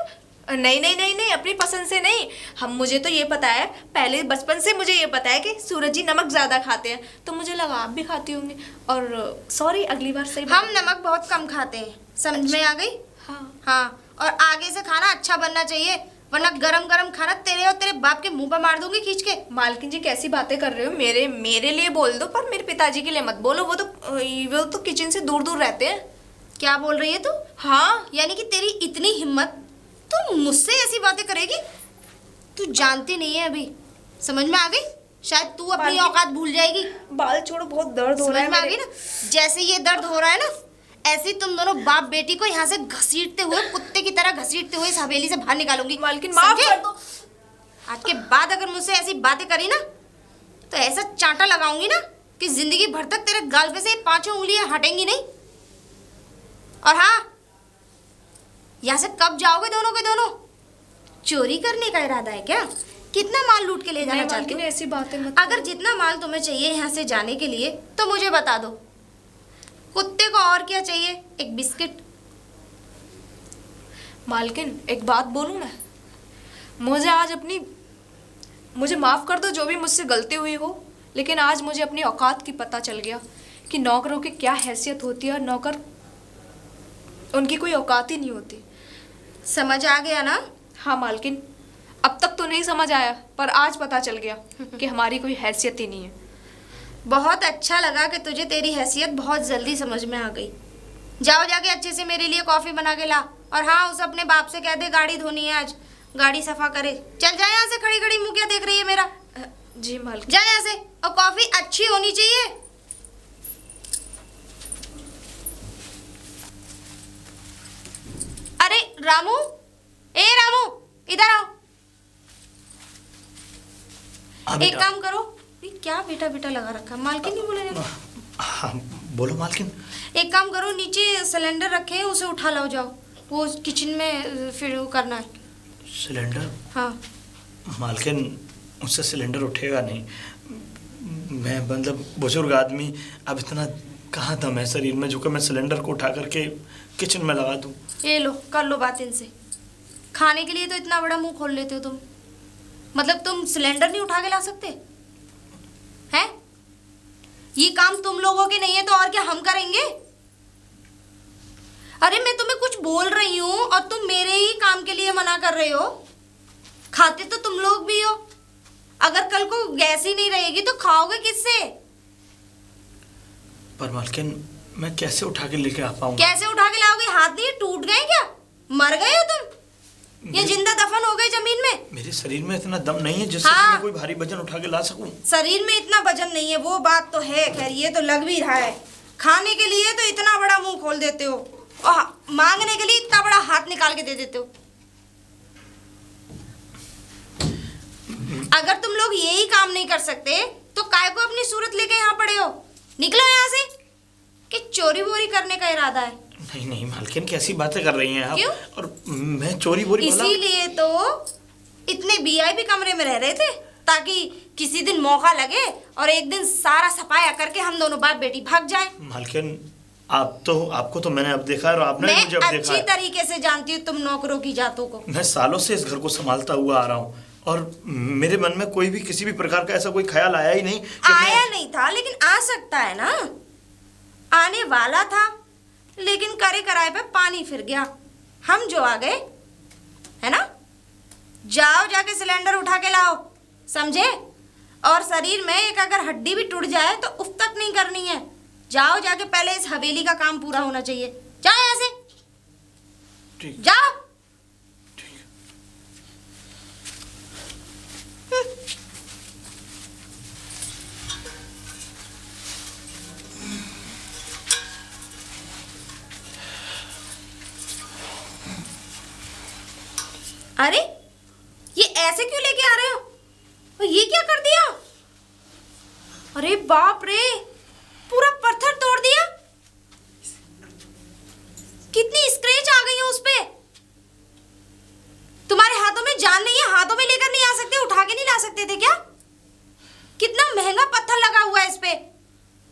नहीं, अपनी पसंद से नहीं। मुझे तो ये पता है, पहले बचपन से मुझे ये पता है कि सूरज जी नमक ज्यादा खाते हैं, तो मुझे लगा आप भी खाती होंगी। और सॉरी, अगली बार सही। हम नमक बहुत कम खाते हैं, समझ में आ गई? हाँ, और आगे से खाना अच्छा बनना चाहिए, वरना गरम गरम खाना तेरे और तेरे बाप के मुंह पर मार दूंगी खींच के। मालकिन जी कैसी बातें कर रहे हो, मेरे लिए बोल दो, पर मेरे पिताजी के लिए मत बोलो। वो तो किचन से दूर दूर रहते हैं। क्या बोल रही है तू? हाँ, यानी कि तेरी इतनी हिम्मत, तू मुझसे ऐसी बातें करेगी? तू जानती नहीं है अभी, समझ में आ गई? शायद तू अपनी औकात भूल जाएगी। बाल छोड़ो, बहुत दर्द हो रहा है। समझ में आ गई ना? जैसे ये दर्द हो रहा है ना, ऐसे ही तुम दोनों बाप बेटी को यहाँ से घसीटते हुए, कुत्ते की तरह घसीटते हुए इस हवेली से बाहर निकालूंगी। मालकिन माफ कर दो। आज के बाद अगर मुझसे ऐसी बातें करी ना, तो ऐसा चांटा लगाऊंगी ना कि जिंदगी भर तक तेरे गाल पे से ये 5 उंगलियां हटेंगी नहीं। और हाँ, यहाँ से कब जाओगे दोनों के दोनों? चोरी करने का इरादा है क्या? कितना माल लूट के ले जाना चाहती हो? ऐसी बातें मत। अगर जितना माल तुम्हें चाहिए यहाँ से जाने के लिए तो मुझे बता दो। कुत्ते को और क्या चाहिए? एक बिस्किट। मालकिन एक बात बोलूं मैं, मुझे माफ कर दो जो भी मुझसे गलती हुई हो, लेकिन आज मुझे अपनी औकात की पता चल गया कि नौकरों की क्या हैसियत होती है, और नौकर, उनकी कोई औकात ही नहीं होती। समझ आ गया ना? हाँ मालकिन, अब तक तो नहीं समझ आया, पर आज पता चल गया कि हमारी कोई हैसियत ही नहीं है। बहुत अच्छा लगा कि तुझे तेरी हैसियत बहुत जल्दी समझ में आ गई। जाओ जाके अच्छे से मेरे लिए कॉफी बना के ला। और हाँ, उस अपने बाप से कह दे गाड़ी धोनी है आज, गाड़ी सफा करे। चल जा यहाँ से, खड़ी खड़ी मुंह क्या देख रही है मेरा? जी मालकिन। जा यहाँ से, और कॉफी अच्छी होनी चाहिए। अरे रामू, ए रामू, इधर आओ। एक काम करो, ये क्या बेटा बेटा लगा रखा? मालकिन नहीं बोले? हाँ बोलो मालकिन। एक काम करो, नीचे सिलेंडर रखे हैं, उसे उठा लाओ जाओ, वो किचन में फिर वो करना है। सिलेंडर? हाँ मालकिन, उससे सिलेंडर उठेगा नहीं। मैं मतलब बुजुर्ग आदमी, अब इतना कहाँ दम है शरीर में जो कि मैं सिलेंडर को उठा करके किचन में लगा दूँ। ये लो, कर लो बात इनसे। खाने के लिए तो इतना बड़ा मुंह खोल लेते हो तुम, मतलब तुम सिलेंडर नहीं उठा के ला सकते हैं? ये काम तुम लोगों के नहीं है तो और क्या हम करेंगे? अरे मैं तुम्हें कुछ बोल रही हूँ और तुम मेरे ही काम के लिए मना कर रहे हो। खाते तो तुम लोग भी हो, अगर कल को गैस ही नहीं रहेगी तो खाओगे किससे? पर मालकिन मैं कैसे उठा के लेके आ पाऊंगा? कैसे उठा के लाओगे? हाथ नहीं टूट गए क्या? मर गए हो तुम या जिंदा दफन हो गए जमीन में? मेरे शरीर में इतना दम नहीं है जिससे हाँ। मैं कोई भारी वजन उठा के ला सकूं। शरीर में इतना वजन नहीं है, वो बात तो है। खैर ये तो लग भी रहा है। खाने के लिए तो इतना बड़ा मुंह खोल देते हो और मांगने के लिए इतना बड़ा हाथ निकाल के दे देते हो। अगर तुम लोग यही काम नहीं कर सकते तो काय को अपनी सूरत लेके यहाँ पड़े हो? निकलो यहाँ से। कि चोरी वोरी करने का इरादा है? नहीं नहीं मालकिन, कैसी बातें कर रही हैं आप? क्यों? और मैं चोरी बोरी भला? इसीलिए तो इतने वीआईपी कमरे में रह रहे थे ताकि किसी दिन मौका लगे और एक दिन सारा सफाया करके हम दोनों बाप बेटी भाग जाए। मालकिन आपको तो मैंने अब देखा है और आपने मैं मुझे अब देखा अच्छी है। तरीके से जानती हूँ तुम नौकरों की जातों को। मैं सालों से इस घर को संभालता हुआ आ रहा हूँ और मेरे मन में कोई भी किसी भी प्रकार का ऐसा कोई ख्याल आया ही नहीं कि आया नहीं था, लेकिन आ सकता है ना। आने वाला था लेकिन करे कराए पे पानी फिर गया। हम जो आ गए है ना। जाओ जाके सिलेंडर उठा के लाओ, समझे? और शरीर में एक अगर हड्डी भी टूट जाए तो उफ तक नहीं करनी है। जाओ जाके पहले इस हवेली का काम पूरा होना चाहिए। जाओ यहाँ से, ठीक। जाओ। अरे ये ऐसे क्यों लेके आ रहे हो? और ये क्या कर दिया? अरे बाप रे, पूरा पत्थर तोड़ दिया। कितनी स्क्रैच आ गई है उस पे। तुम्हारे हाथों में जान नहीं है? हाथों में लेकर नहीं आ सकते? उठा के नहीं ला सकते थे क्या? कितना महंगा पत्थर लगा हुआ है इस पे।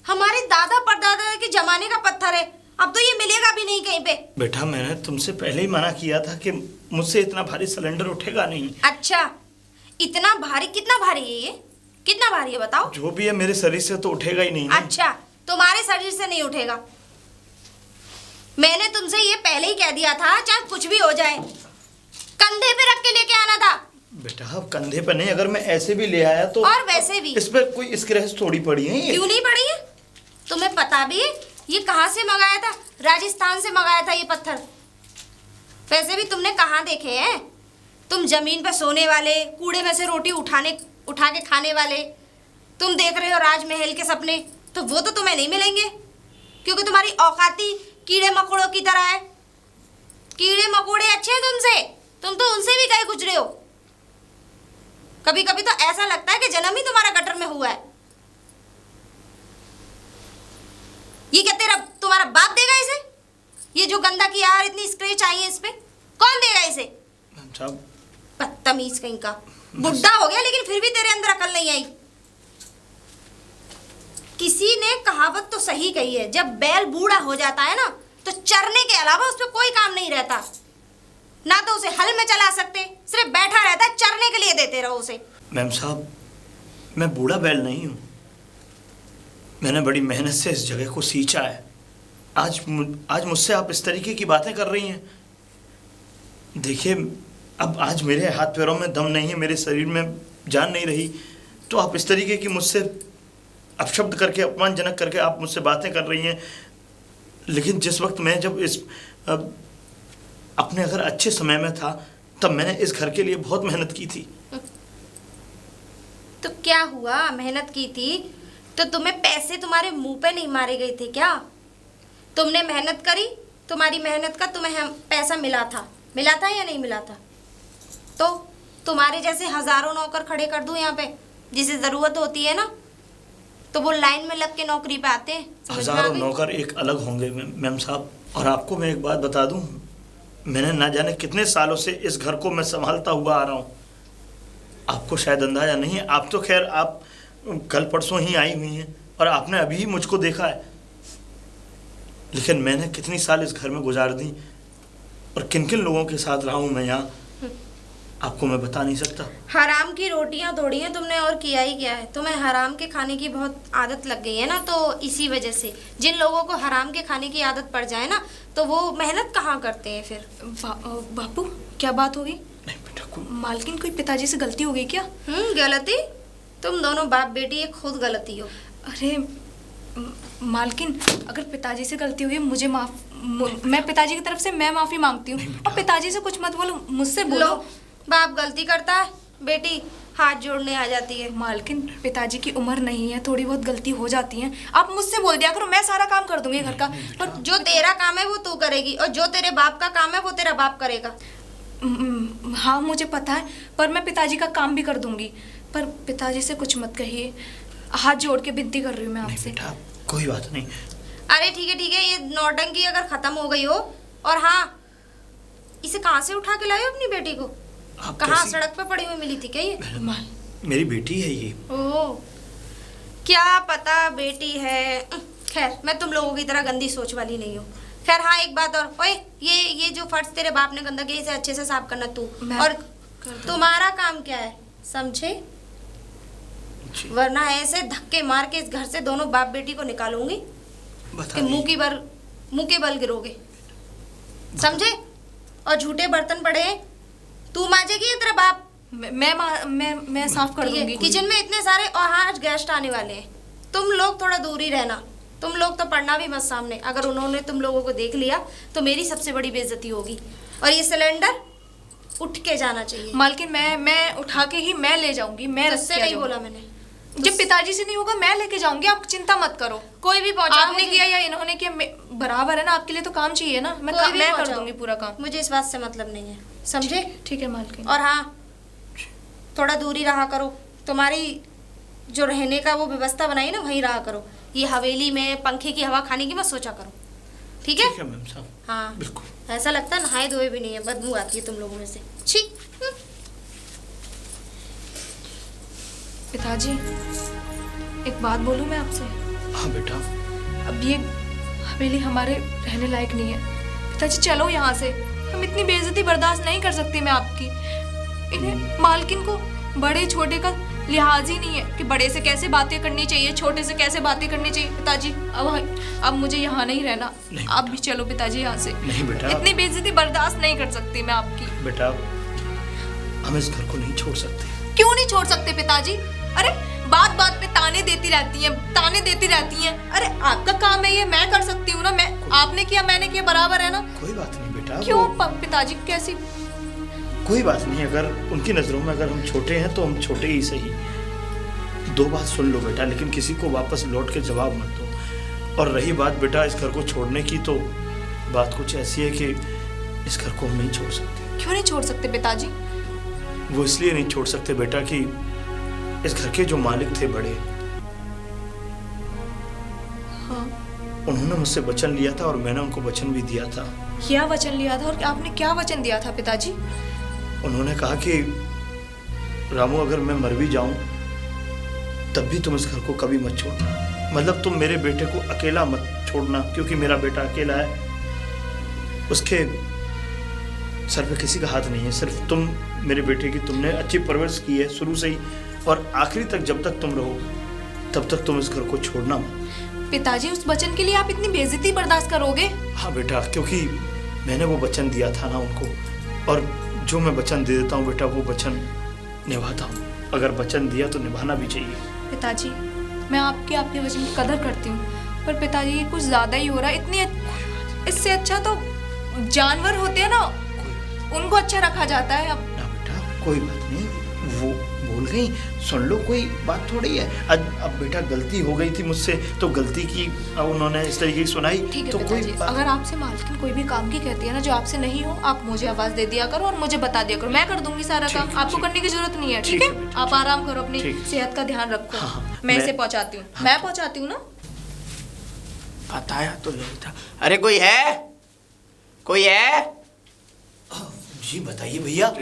हमारे दादा परदादा के जमाने का पत्थर है। अब तो ये मिलेगा भी नहीं कहीं पे। बेटा मैंने तुमसे पहले ही मना किया था कि मुझसे इतना भारी सिलेंडर उठेगा नहीं। अच्छा, इतना भारी? कितना भारी है ये? कितना भारी है बताओ? जो भी है मेरे शरीर से तो उठेगा ही नहीं ना। अच्छा, तुम्हारे शरीर से नहीं उठेगा। मैंने तुमसे ये पहले ही कह दिया था, चाहे कुछ भी हो जाए कंधे पे रख के लेके आना था। बेटा अब कंधे पे नहीं, अगर मैं ऐसे भी ले आया तो और वैसे भी इस पे कोई स्क्रैच थोड़ी पड़ी है ये। क्यों नहीं पड़ी है? तुम्हें पता भी है ये कहाँ से मंगाया था? राजस्थान से मंगाया था ये पत्थर। वैसे भी तुमने कहाँ देखे हैं? तुम जमीन पे सोने वाले, कूड़े में से रोटी उठा के खाने वाले, तुम देख रहे हो राजमहल के सपने, तो वो तो तुम्हें नहीं मिलेंगे क्योंकि तुम्हारी औकाती कीड़े मकोड़ों की तरह है। कीड़े मकोड़े अच्छे हैं तुमसे, तुम तो उनसे भी गए गुजरे हो। कभी कभी तो ऐसा लगता है कि जन्म ही तुम्हारा गटर में हुआ है। ये क्या तुम्हारा बाप देगा इसे? ये जो गंदा की यार इतनी स्क्रैच आई है इस पे, कौन देगा इसे? साहब बदतमीज कहीं का। बुढ़ा हो गया लेकिन फिर भी तेरे अंदर अकल नहीं आई। किसी ने कहावत तो सही कही है, जब बैल बूढ़ा हो जाता है ना तो चरने के अलावा उस पर कोई काम नहीं रहता। ना तो उसे हल में चला सकते, सिर्फ बैठा रहता है, चरने के लिए देते रहो उसे। मैम साहब, मैं बूढ़ा बैल नहीं हूँ। मैंने बड़ी मेहनत से इस जगह को सींचा है। आज मुझसे आप इस तरीके की बातें कर रही हैं। देखिए अब आज मेरे हाथ पैरों में दम नहीं है, मेरे शरीर में जान नहीं रही, तो आप इस तरीके की मुझसे अपशब्द करके, अपमानजनक करके आप मुझसे बातें कर रही हैं। लेकिन जिस वक्त मैं जब अपने अगर अच्छे समय में था तब मैंने इस घर के लिए बहुत मेहनत की थी। तो क्या हुआ? मेहनत की थी तो तुम्हें पैसे तुम्हारे मुंह पे नहीं मारे गए थे क्या? तुमने मेहनत करी, तुम्हारी मेहनत का तुम्हें पैसा मिला था या नहीं मिला था? तो तुम्हारे जैसे हजारों नौकर खड़े कर दूं यहाँ पे, जिसे जरूरत होती है ना तो वो लाइन में लग के नौकरी पे आते हैं। हजारों नौकर एक अलग होंगे मैम साहब। और आपको मैं एक बात बता दूं, मैंने ना जाने कितने सालों से इस घर को मैं संभालता हुआ आ रहा हूँ। आपको शायद अंदाजा नहीं है। आप तो खैर आप कल परसों ही आई हुई हैं और आपने अभी ही मुझको देखा है, लेकिन मैंने कितनी साल इस घर में गुजार दी और किन किन लोगों के साथ रहा हूँ मैं यहाँ, आपको मैं बता नहीं सकता। हराम की रोटियां तोड़ी हैं तुमने और किया ही क्या है? तुम्हें हराम के खाने की बहुत आदत लग गई है ना, तो इसी वजह से जिन लोगों को हराम के खाने की आदत पड़ जाए ना तो वो मेहनत कहाँ करते हैं फिर। बापू क्या बात होगी? नहीं बेटा, मालकिन कोई पिताजी से गलती हो गई क्या? गलती? तुम दोनों बाप बेटी ये खुद गलती हो। अरे मालकिन, अगर पिताजी से गलती हुई मुझे मैं पिताजी की तरफ से मैं माफी मांगती हूँ। और पिताजी से कुछ मत बोलो, मुझसे बोलो। लो, बाप गलती करता है, बेटी हाथ जोड़ने आ जाती है। मालकिन, पिताजी की उम्र नहीं है, थोड़ी बहुत गलती हो जाती है। आप मुझसे बोल दिया करो, मैं सारा काम कर दूंगी घर का। पर जो तेरा काम है वो तू करेगी, और जो तेरे बाप का काम है वो तेरा बाप करेगा। हाँ मुझे पता है, पर मैं पिताजी का काम भी कर दूंगी। पर पिताजी से कुछ मत कहिए, हाथ जोड़ के विनती कर रही हूँ मैं आपसे। बेटा कोई बात नहीं। अरे ठीक है, ये नौटंकी अगर खत्म हो गई हो। और हाँ, इसे कहाँ से उठा के लाए हो अपनी बेटी को? कहाँ सड़क पे पड़ी हुई मिली थी क्या ये? मेरी बेटी है ये। ओह, क्या पता बेटी है। खैर, मैं तुम लोगों की तरह गंदी सोच वाली नहीं हूँ। खैर हाँ, एक बात और, ओए ये जो फर्श तेरे बाप ने गंदा किया, इसे अच्छे से साफ करना तू। और तुम्हारा काम क्या है, समझे? वरना ऐसे धक्के मार के इस घर से दोनों बाप बेटी को निकालूंगी कि मुंह के बल गिरोगे, समझे? और झूठे बर्तन पड़े हैं, तू मांजेगी या तेरा बाप? मैं साफ कर दूंगी। किचन में इतने सारे, और हाँ आज गेस्ट आने वाले हैं, तुम लोग थोड़ा दूर ही रहना। तुम लोग तो पढ़ना भी मत सामने, अगर उन्होंने तुम लोगों को देख लिया तो मेरी सबसे बड़ी बेइज्जती होगी। और ये सिलेंडर उठ के जाना चाहिए। मालकिन, मैं उठा के ही मैं ले जाऊंगी। मैं उससे नहीं बोला मैंने। जब पिताजी से नहीं होगा मैं लेके जाऊंगी, आप चिंता मत करो। कोई भी पहुंचा, आपने किया या इन्होंने किया, बराबर है ना, आपके लिए तो काम चाहिए ना। मैं कर दूंगी पूरा काम। मुझे इस बात से मतलब नहीं है, समझे? ठीक है मालकिन। और हाँ, थोड़ा दूरी रहा करो। तुम्हारी जो रहने का वो व्यवस्था बनाई ना, वहीं रहा करो। ये हवेली में पंखे की हवा खाने की मत सोचा करो, ठीक है? ठीक है मैम साहब। हाँ बिल्कुल। ऐसा लगता है नहाए धोए भी नहीं है, बदबू आती है तुम लोगों में से। छी। पिताजी, एक बात बोलूं मैं आपसे? हाँ बेटा। अब ये हवेली हमारे रहने लायक नहीं है। पिताजी चलो यहाँ से, हम इतनी बेइज्जती बर्दाश्त नहीं कर सकती मैं आपकी। इन्हें मालकिन को बड़े छोटे का लिहाज ही नहीं है कि बड़े से कैसे बातें करनी चाहिए, छोटे से कैसे बातें करनी चाहिए। पिताजी अब मुझे यहाँ नहीं रहना, आप भी चलो पिताजी यहाँ से। नहीं बेटा, इतनी बेइज्जती बर्दाश्त नहीं कर सकती मैं आपकी। बेटा हम इस घर को नहीं छोड़ सकते। क्यों नहीं छोड़ सकते पिताजी? अरे बात बात पे ताने देती रहती हैं। अरे आपका काम है ये, मैं कर सकती हूँ ना। मैं आपने किया मैंने किया, बराबर है ना? कोई बात नहीं बेटा। क्यों पिताजी कैसी? कोई बात नहीं, अगर उनकी नज़रों में अगर हम छोटे हैं तो हम छोटे ही सही। दो बात सुन लो बेटा, लेकिन किसी को वापस लौट के जवाब मत दो। और रही बात बेटा इस घर को छोड़ने की, तो बात कुछ ऐसी है कि इस घर को हम नहीं छोड़ सकते। क्यों नहीं छोड़ सकते पिताजी? वो इसलिए नहीं छोड़ सकते बेटा कि इस घर के जो मालिक थे बड़े, हाँ, उन्होंने मुझसे वचन लिया था और मैंने उनको वचन भी दिया था। क्या वचन लिया था और आपने क्या वचन दिया था पिताजी? उन्होंने कहा कि रामू अगर मैं मर भी जाऊं तब भी तुम इस घर को कभी मत छोड़ना। मतलब तुम मेरे बेटे को अकेला मत छोड़ना, क्योंकि मेरा बेटा अकेला है, उसके सर पे किसी का हाथ नहीं है। सिर्फ तुम मेरे बेटे की, तुमने अच्छी परवरिश की है शुरू से ही, और आखिरी तक जब तक तुम रहो तब तक तुम इस घर को छोड़ना मत। पिताजी उस वचन के लिए आप इतनी बेइज्जती बर्दाश्त करोगे? हाँ बेटा, क्योंकि मैंने वो वचन दिया था ना उनको, और जो मैं वचन दे देता हूँ बेटा वो वचन निभाता हूँ। अगर वचन दिया तो निभाना भी चाहिए। पिताजी मैं आपके वचन की कदर करती हूँ, पर पिताजी ये कुछ ज्यादा ही हो रहा है। इतनी इससे अच्छा तो जानवर होते हैं ना, उनको अच्छा रखा जाता है। अब ना बेटा कोई बात नहीं, वो बोल गई, सुन लो, कोई बात थोड़ी है। अब बेटा गलती हो गई थी मुझसे, तो गलती की उन्होंने इस तरीके की सुनाई। ठीक है तो पिताजी, अगर आपसे मालकिन कोई भी काम की कहती है ना जो आपसे नहीं हो, आप मुझे आवाज दे दिया करो और मुझे बता दिया करो, मैं कर दूंगी सारा काम। आपको करने की जरूरत नहीं है, ठीक है? आप आराम करो, अपनी सेहत का ध्यान रखो। मैं इसे पहुंचाती हूँ, मैं पहुंचाती हूँ ना। बताया तो नहीं था। अरे कोई है? कोई है? जी बताइए भैया।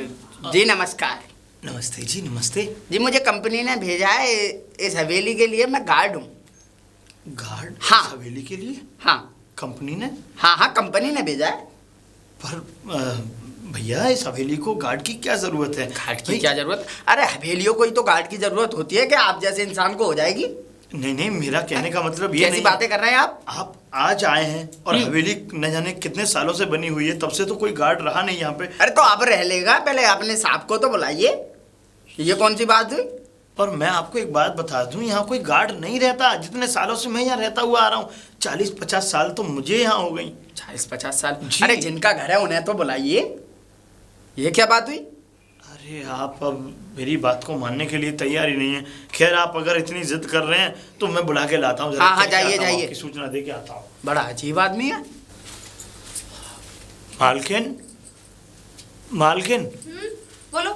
जी नमस्कार। नमस्ते जी, नमस्ते जी। मुझे कंपनी ने भेजा है इस हवेली के लिए, मैं गार्ड हूँ। गार्ड? हाँ। इस हवेली के लिए? हाँ। कंपनी ने? हाँ कंपनी ने भेजा है। पर भैया इस हवेली को गार्ड की क्या जरूरत है? गार्ड की क्या जरूरत? अरे हवेलियों को ही तो गार्ड की जरूरत होती है कि आप जैसे इंसान को हो जाएगी। नहीं, मेरा कहने का मतलब ये नहीं। बातें कर रहे हैं आप आज आए हैं और हवेली न जाने कितने सालों से बनी हुई है, तब से तो कोई गार्ड रहा नहीं यहाँ पे। अरे तो आप रह लेगा, पहले अपने साहब को तो बुलाइए। ये कौन सी बात हुई? और मैं आपको एक बात बता दूं, यहाँ कोई गार्ड नहीं रहता। जितने सालों से मैं यहाँ रहता हुआ आ रहा हूँ, 40-50 साल तो मुझे यहाँ हो गई। 40-50 साल? जी। अरे जिनका घर है उन्हें तो बुलाइए। ये क्या बात हुई? अरे आप अब मेरी बात को मानने के लिए तैयार ही नहीं है। खैर, आप अगर इतनी जिद कर रहे हैं तो मैं बुला के लाता हूँ। हाँ, जाइए। आपकी सूचना दे के आता हूँ। बड़ा अजीब आदमी है। मालकिन, बोलो।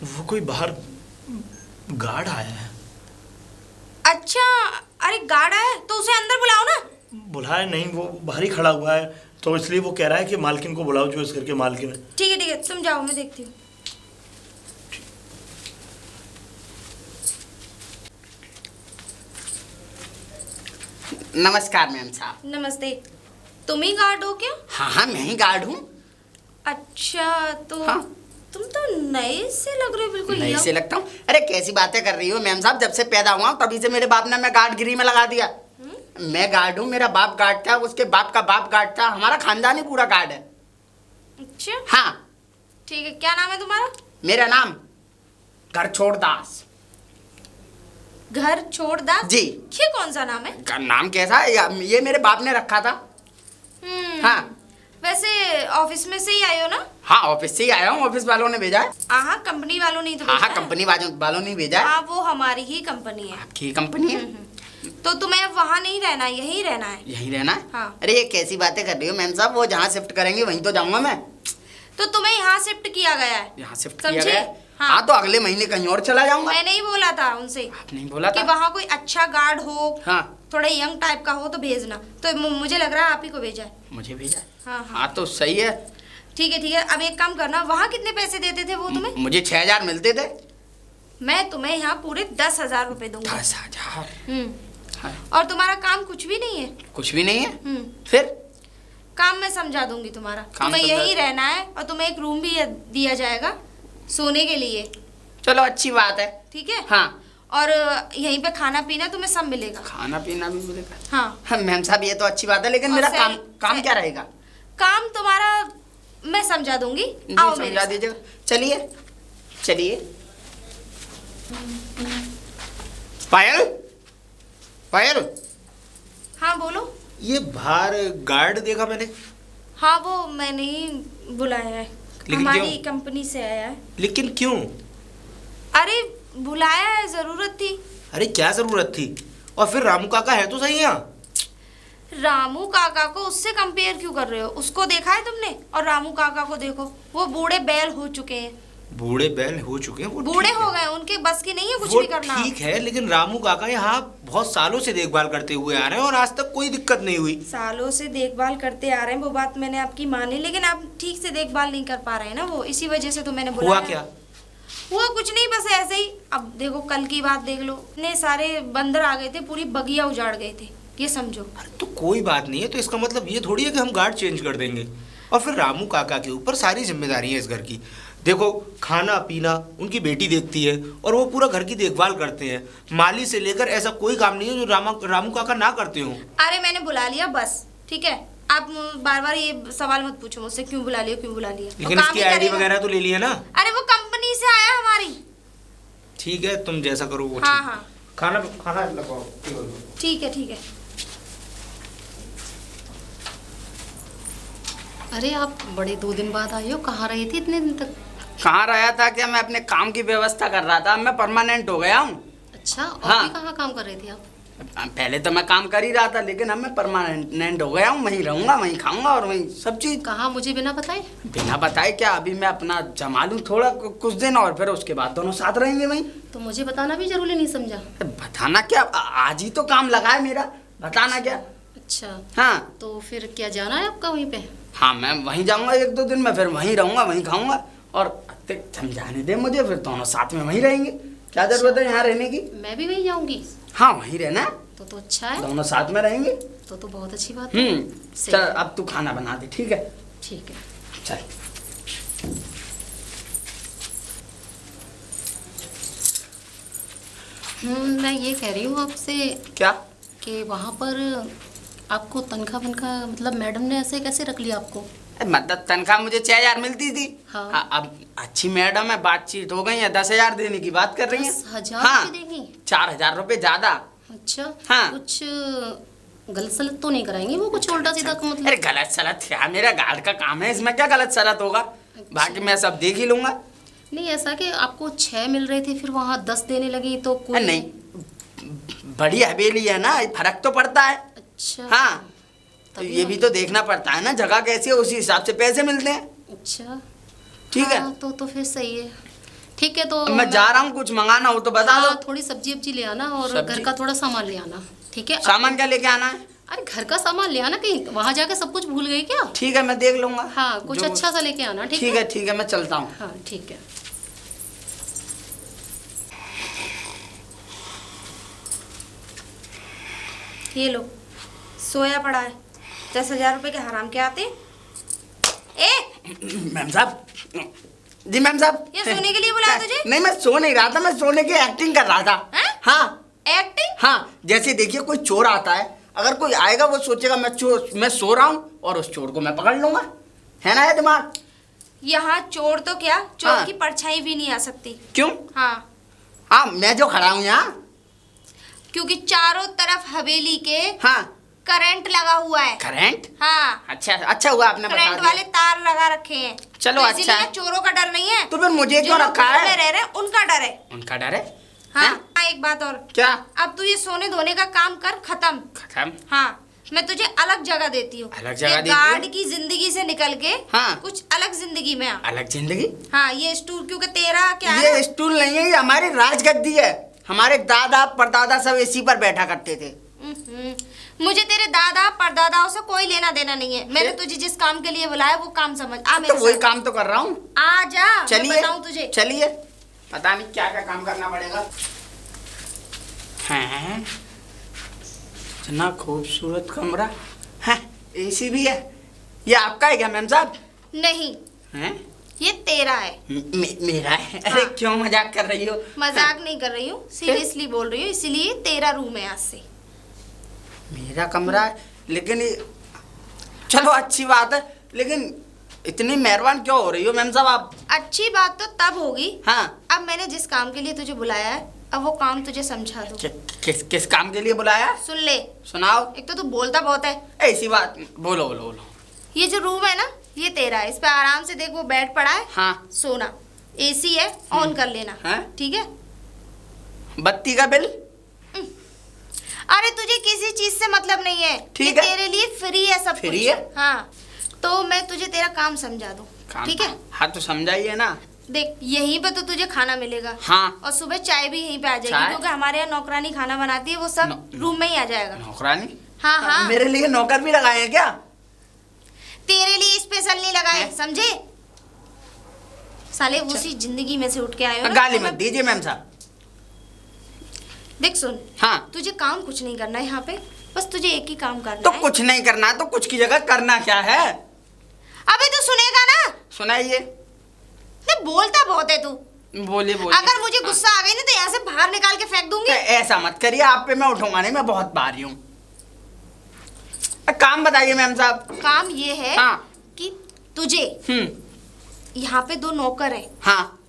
वो कोई बाहर गार्ड आया है। अच्छा, अरे गार्ड आया है तो उसे अंदर बुलाओ ना। बुलाया नहीं, वो बाहर ही खड़ा हुआ है, तो इसलिए वो कह रहा है कि मालकिन को बुलाओ, जो इस घर के मालकिन है। ठीक है, तुम जाओ, मैं देखती हूँ। नमस्कार मैम साहब। नमस्ते। तुम ही गार्ड हो क्या? हाँ, मैं ही गार्ड हूँ। अच्छा, तो हाँ। तुम तो नए से लग रहे हो, बिल्कुल नहीं young। से लगता हूँ? अरे कैसी बातें कर रही हो मैम साहब, जब से पैदा हुआ हूँ तभी से मेरे बाप ने मैं गार्डगिरी में लगा दिया। मैं गार्ड हूँ, मेरा बाप गार्ड था, उसके बाप का बाप गार्ड था, हमारा खानदान ही पूरा गार्ड है। अच्छा, हाँ। ठीक है। क्या नाम है तुम्हारा? मेरा नाम घर छोड़ दास। घर छोड़ दास जी। ये कौन सा नाम है? का नाम कैसा है? ये मेरे बाप ने रखा था। हाँ। वैसे ऑफिस में से ही आए हो ना? हाँ, ऑफिस से ही आया हूँ, ऑफिस वालों ने भेजा है। हाँ, कंपनी वालों ने तो हाँ, भेजा है। कंपनी वालों ने भेजा है। हाँ, वो हमारी ही कंपनी है। आपकी कंपनी है? तो तुम्हें अब वहाँ नहीं रहना है, यहीं रहना है। यहीं रहना है? हाँ। अरे ये कैसी बातें कर रही हो मैम साहब, वो जहाँ शिफ्ट करेंगे वहीं तो जाऊंगा मैं। तो तुम्हें यहाँ शिफ्ट किया गया है। यहाँ शिफ्ट किया समझे? गया है? हाँ। हाँ, तो अगले महीने कहीं और चला जाऊंगा। मैंने ही बोला था उनसे आपने नहीं बोला कि था? वहाँ कोई अच्छा गार्ड हो, हाँ। थोड़ा यंग टाइप का हो तो भेजना। तो मुझे लग रहा है आप ही को भेजा है। मुझे भेजा है? हाँ। हाँ, तो सही है। ठीक है। अब एक काम करना, वहाँ कितने पैसे देते थे वो तुम्हें? मुझे 6,000 मिलते थे। मैं तुम्हें यहाँ पूरे 10,000 रुपए दूंगा। 10,000? हाँ। और तुम्हारा काम कुछ भी नहीं है। कुछ भी नहीं है? हम्म। फिर काम मैं समझा दूंगी तुम्हारा। काम तुम्हें समझा- यहीं रहना है और तुम्हें एक रूम भी दिया जाएगा सोने के लिए। चलो, अच्छी बात है। ठीक है? हाँ। और यहीं पे खाना पीना तुम्हें सब मिलेगा। खाना पीना भी मिलेगा? हाँ। हाँ, मैम साहब ये तो अच्छी बात है, लेकिन और मेरा सैल- काम सैल- क्या रहेगा? काम तुम्हारा मैं समझा दूंगी। जी, आओ मेरे समझा साथ। दीजिएगा। चलिए। पायल। हाँ, बोलो। ये बाहर गार्ड देखा मैंने, हाँ, वो मैंने ही बुलाया है। लेकिन हमारी क्यों? कंपनी से आया है। लेकिन क्यों? अरे बुलाया है, जरूरत थी। अरे क्या जरूरत थी? और फिर रामू काका है तो सही यहाँ। रामू काका को उससे कंपेयर क्यों कर रहे हो? उसको देखा है तुमने? और रामू काका को देखो, वो बूढ़े बैल हो चुके हैं। बूढ़े बैल हो चुके हैं वो, बूढ़े ठीक हो है। गए, उनके बस की नहीं है कुछ वो भी करना। ठीक है, लेकिन रामू काका यहाँ बहुत सालों से देखभाल करते हुए आ रहे हैं और आज तक कोई दिक्कत नहीं हुई। सालों से देखभाल करते आ रहे हैं, वो बात मैंने आपकी मानी, लेकिन आप ठीक से देखभाल नहीं कर पा रहे हैं ना, वो इसी वजह से तो मैंने हुआ बुलाया। क्या? हुआ कुछ नहीं, बस ऐसे ही। अब देखो, कल की बात देख लो, इतने सारे बंदर आ गए थे, पूरी बगिया उजाड़ गए थे, ये समझो। अरे तो कोई बात नहीं है, तो इसका मतलब ये थोड़ी है कि हम गार्ड चेंज कर देंगे। और फिर रामू काका के ऊपर सारी जिम्मेदारी है इस घर की। देखो, खाना पीना उनकी बेटी देखती है और वो पूरा घर की देखभाल करते हैं। माली से लेकर ऐसा कोई काम नहीं है जो रामू काका ना करते हो। अरे मैंने बुला लिया बस, ठीक है? आप बार बार ये सवाल मत पूछो मुझसे, क्यों बुला लिया। लेकिन वो काम इसकी ही आईडी करेगा। वगैरह तो ले लिया ना? अरे वो कंपनी से आया हमारी। ठीक है, तुम जैसा करो वो हाँ, ठीक। हाँ। खाना लगवाओ। ठीक है। अरे आप बड़े 2 दिन बाद आए हो, कहाँ रहे थे इतने दिन तक? कहाँ रहा था? क्या मैं अपने काम की व्यवस्था कर रहा था। मैं परमानेंट हो गया हूँ। अच्छा, और हाँ। भी कहाँ काम कर रहे थे आप? पहले तो मैं काम कर ही रहा था, लेकिन अब मैं परमानेंट हो गया हूँ। वहीं रहूंगा, वहीं खाऊंगा और वहीं सब चीज। कहाँ, मुझे बिना बताए? बिना बताए क्या? अभी मैं अपना जमा लूँ थोड़ा कुछ दिन, और फिर उसके बाद दोनों साथ रहेंगे वहीं। तो मुझे बताना भी जरूरी नहीं समझा? बताना क्या, आज ही तो काम लगा है मेरा, बताना क्या। अच्छा, हाँ। तो फिर क्या जाना है आपका वहीं पे? हाँ, मैं वहीं जाऊंगा 1-2 दिन में, फिर वहीं रहूंगा, वहीं खाऊंगा। और समझाने दे मुझे, फिर दोनों साथ में वहीं रहेंगे। क्या जरूरत है यहाँ रहने की? मैं भी वहीं जाऊंगी। हाँ, वहीं रहना है, तो अच्छा है। दोनों साथ में रहेंगे। तो बहुत अच्छी बात है। सही चल है। अब तू खाना बना दे, ठीक है? ठीक है। चल। मैं ये कह रही हूँ आपसे क्या? कि वहाँ पर आपको तनख्वाह वनख्वाह, मतलब मैडम ने ऐसे कैसे रख लिया आपको? मतलब तनख्वाह मुझे 6,000 मिलती थी। हाँ। अब अच्छी मैडम है, बातचीत हो गई है, 10,000 देने की बात कर रही है। 10,000 हाँ, रुपये देंगी? 4,000 रुपये ज्यादा। अच्छा। हाँ। कुछ गलत सलत तो नहीं कराएंगे वो, कुछ उल्टा सीधा का अरे मतलब? गलत सलत क्या, मेरा गार्ड का काम है, इसमें क्या गलत सलत होगा? बाकी मैं सब देख ही लूंगा। नहीं ऐसा कि आपको 6 मिल रहे थे फिर वहाँ 10 देने लगी तो कोई? नहीं, बड़ी हवेली है ना, फर्क तो पड़ता है। अच्छा। हाँ, तो तभी ये भी तो देखना पड़ता है ना, जगह कैसी है उसी हिसाब से पैसे मिलते हैं। अच्छा। ठीक है। हाँ, तो फिर सही है। ठीक है, तो अब मैं जा रहा हूँ, कुछ मंगाना हो तो बता हाँ, दो। थोड़ी सब्जी वब्जी ले आना और सब्जी? घर का थोड़ा सामान ले आना। ठीक है। सामान क्या लेके आना है? अरे घर का सामान ले आना, कहीं वहाँ जाके सब कुछ भूल गई क्या? ठीक है, मैं देख लूंगा। हाँ, कुछ जो- अच्छा सा लेके आना। ठीक ठीक है, ठीक है, मैं चलता हूँ। हाँ ठीक है। ये लो, सोया पड़ा है। 10,000 रुपए के हराम के आते। ए, मैम साहब, जी मैम साहब। ये सोने के लिए बुलाया तुझे? नहीं, मैं सो नहीं रहा था, मैं सोने की एक्टिंग कर रहा था। हैं? हाँ एक्टिंग? हाँ, जैसे देखिए कोई चोर आता है, अगर कोई आएगा वो सोचेगा मैं सो रहा हूँ और उस चोर को मैं पकड़ लूंगा, है ना ये दिमाग? यहाँ चोर तो क्या, चोर हाँ। की परछाई भी नहीं आ सकती। क्यों? हाँ, हाँ, मैं जो खड़ा हूँ यहाँ। क्योंकि चारों तरफ हवेली के हाँ, करंट लगा हुआ है। करंट? हाँ, अच्छा, अच्छा हुआ आपने बता करंट दिया। वाले तार लगा रखे हैं। चलो, तो अच्छा इसीलिए है। चोरों का डर नहीं है। तो फिर मुझे जो क्यों लोग रखा घर में है? रह रहे हैं उनका डर है। उनका डर है? हाँ, हैं? हाँ, एक बात और। क्या? अब तू ये सोने धोने का काम कर, खत्म। खत्म? हाँ, मैं तुझे अलग जगह देती हूँ। अलग जगह ये देती हो? गार्ड की जिंदगी से निकल के हाँ। कुछ अलग जिंदगी में आ। अलग जिंदगी? हाँ, ये स्टूल क्योंकि तेरा क्या है ये ना? स्टूल नहीं है, ये हमारी राजगद्दी है। हमारे दादा परदादा सब इसी पर बैठा करते थे। मुझे तेरे दादा परदादाओं से कोई लेना देना नहीं है। मैंने तुझे जिस काम के लिए बुलाया वो काम समझ आ। तो मेरे वही साथ काम तो कर रहा हूँ। आ जा, मैं चलिए, बताऊं तुझे। चलिए, पता नहीं क्या क्या काम करना पड़ेगा। हैं, इतना खूबसूरत कमरा है, एसी भी है। ये आपका है क्या मैम साहब? नहीं, हैं? ये तेरा है। मेरा है? अरे हाँ। क्यों मजाक कर रही हो? मजाक नहीं कर रही हूँ, सीरियसली बोल रही हूँ। इसीलिए तेरा रूम है आज से। मेरा कमरा है, लेकिन ये चलो अच्छी बात है, लेकिन इतनी मेहरबान क्यों हो रही हो मैम साहब आप? अच्छी बात तो तब होगी। हाँ। अब मैंने जिस काम के लिए तुझे बुलाया है, अब वो काम तुझे समझा दूँ। किस काम के लिए बुलाया? सुन ले, सुनाओ। एक तो तू बोलता बहुत है। ऐसी बात, बोलो बोलो बोलो। ये जो रूम है ना, ये तेरा है। इस पे आराम से देख, वो बेड पड़ा है। हाँ। सोना, एसी है, ऑन कर लेना। हाँ? ठीक है? बत्ती का बिल? अरे तुझे किसी चीज से मतलब नहीं है। ठीक ये है। तेरे लिए फ्री है सब फ्री कुछ। है? हाँ, तो मैं तुझे तेरा काम समझा दूँ। ठीक है? हाँ, तो समझाइए ना। देख, यहीं पे तो तुझे खाना मिलेगा। हाँ। और सुबह चाय भी यहीं पे आ जाएगी, चाय? क्योंकि हमारे यहाँ नौकरानी खाना बनाती है। वो सब रूम में ही आ जाएगा। नौकरानी? हाँ हाँ, मेरे लिए नौकर भी लगाए हैं क्या? तेरे लिए स्पेशल नहीं लगाए, हैं? समझे? साले उसी जिंदगी में से उठ के आए हो ना। गाली तो मत मैं- दीजिए मैम साहब। देख सुन, हाँ। तुझे काम कुछ नहीं करना है यहाँ पे। बस तुझे एक ही काम करना तो है। कुछ नहीं करना, तो कुछ की जगह करना क्या है? अबे तू सुनेगा ना? सुनाइए। नहीं, बोलता बहुत है तू। बोलिए बोलिए। अगर मुझे गुस्सा आ गई ना तो यहाँ से बाहर निकाल के फेंक दूंगी। ऐसा मत करिए, आप पे मैं उठूंगा नहीं, मैं बहुत भारी हूँ। काम बताइए मैम साहब। काम ये है हाँ। कि तुझे यहाँ पे 2 नौकर हैं। हाँ।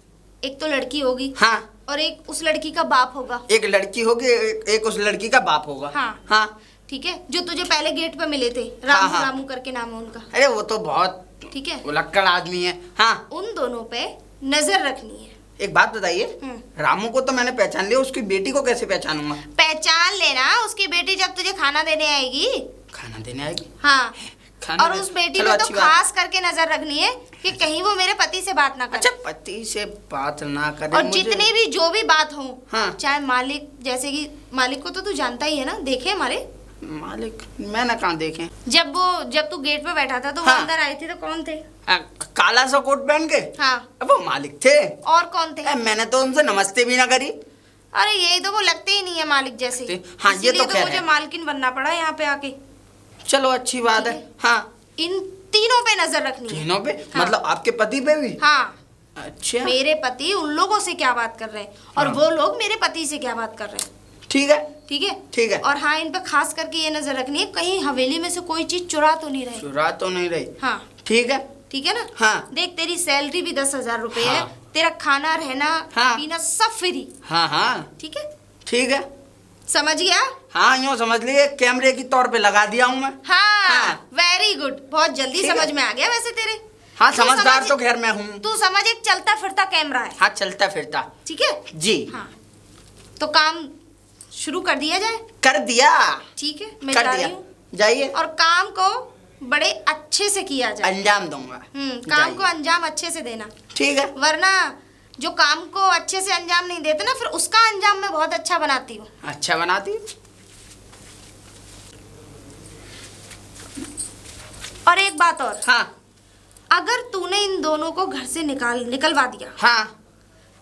एक तो लड़की होगी। हाँ। और एक उस लड़की का बाप होगा। एक लड़की होगी, एक उस लड़की का बाप होगा। हाँ। हाँ। ठीक है? जो तुझे पहले गेट पे मिले थे, रामू हाँ। रामू करके नाम है उनका। अरे वो तो बहुत ठीक है? उलक्कड़ आदमी है। हाँ। उन दोनों पे नजर रखनी है। एक बात बताइए, रामू को तो मैंने पहचान लिया, उसकी बेटी को कैसे पहचानूंगा? पहचान लेना, उसकी बेटी जब तुझे खाना देने आएगी। खाना देने आएगी? हाँ। खाना और दे- उस बेटी चलो, पे तो अच्छी बात। खास करके नजर रखनी है कि कहीं वो मेरे पति से बात ना करे। अच्छा, पति से बात ना करे। और मुझे- जितनी भी जो भी बात हो, हाँ। चाहे मालिक, जैसे कि मालिक को तो तू जानता ही है ना, देखे हमारे। मालिक मैंने कहाँ देखे? जब तू गेट पे बैठा था तो वो हाँ। अंदर आए थे तो कौन थे? काला सा कोट पहन के? हाँ। अब वो मालिक थे। और कौन थे? मैंने तो उनसे नमस्ते भी ना करी। अरे यही तो, वो लगते ही नहीं है मालिक जैसे। हाँ, ये इसीलिए तो खैर मुझे है। मालकिन बनना पड़ा यहाँ पे आके। चलो अच्छी बात ठीक है। है। हाँ। इन तीनों पे नजर रखनी है। तीनों पे? हाँ। मतलब आपके पति पे भी? हाँ। अच्छा, मेरे पति उन लोगों से क्या बात कर रहे हैं और हाँ। वो लोग मेरे पति से क्या बात कर रहे हैं। ठीक है। ठीक है? ठीक है। और हाँ, इन पे खास करके ये नजर रखनी है कहीं हवेली में से कोई चीज चुरा तो नहीं रहे। चुरा तो नहीं रही। हाँ। ठीक है। ठीक है ना? हाँ। देख तेरी सैलरी भी 10,000 रुपए है, हाँ। तेरा खाना रहना हाँ। पीना सब फ्री। हाँ हाँ ठीक है, ठीक है। समझ गया? हाँ यूँ समझ लिए, कैमरे की तौर पे लगा दिया हूँ मैं। हाँ, हाँ। वेरी गुड, बहुत जल्दी ठीक है। समझ में आ गया वैसे तेरे। हाँ तू समझदार समझ- तो खैर मैं हूँ। तू समझ एक चलता फिरता कैमरा है। हाँ चलता फिरता। ठीक है जी। हाँ, तो काम शुरू कर दिया जाए। कर दिया। ठीक है, मैं कर जा दिया। रही हूँ। जाइए, और काम को बड़े अच्छे से किया जाए। अंजाम दूंगा। काम जाइए। को अंजाम अच्छे से देना, ठीक है। वरना जो काम को अच्छे से अंजाम नहीं देते ना, फिर उसका अंजाम मैं बहुत अच्छा बनाती हूँ। अच्छा बनाती। और एक बात और, हाँ अगर तूने इन दोनों को घर से निकलवा दिया हाँ।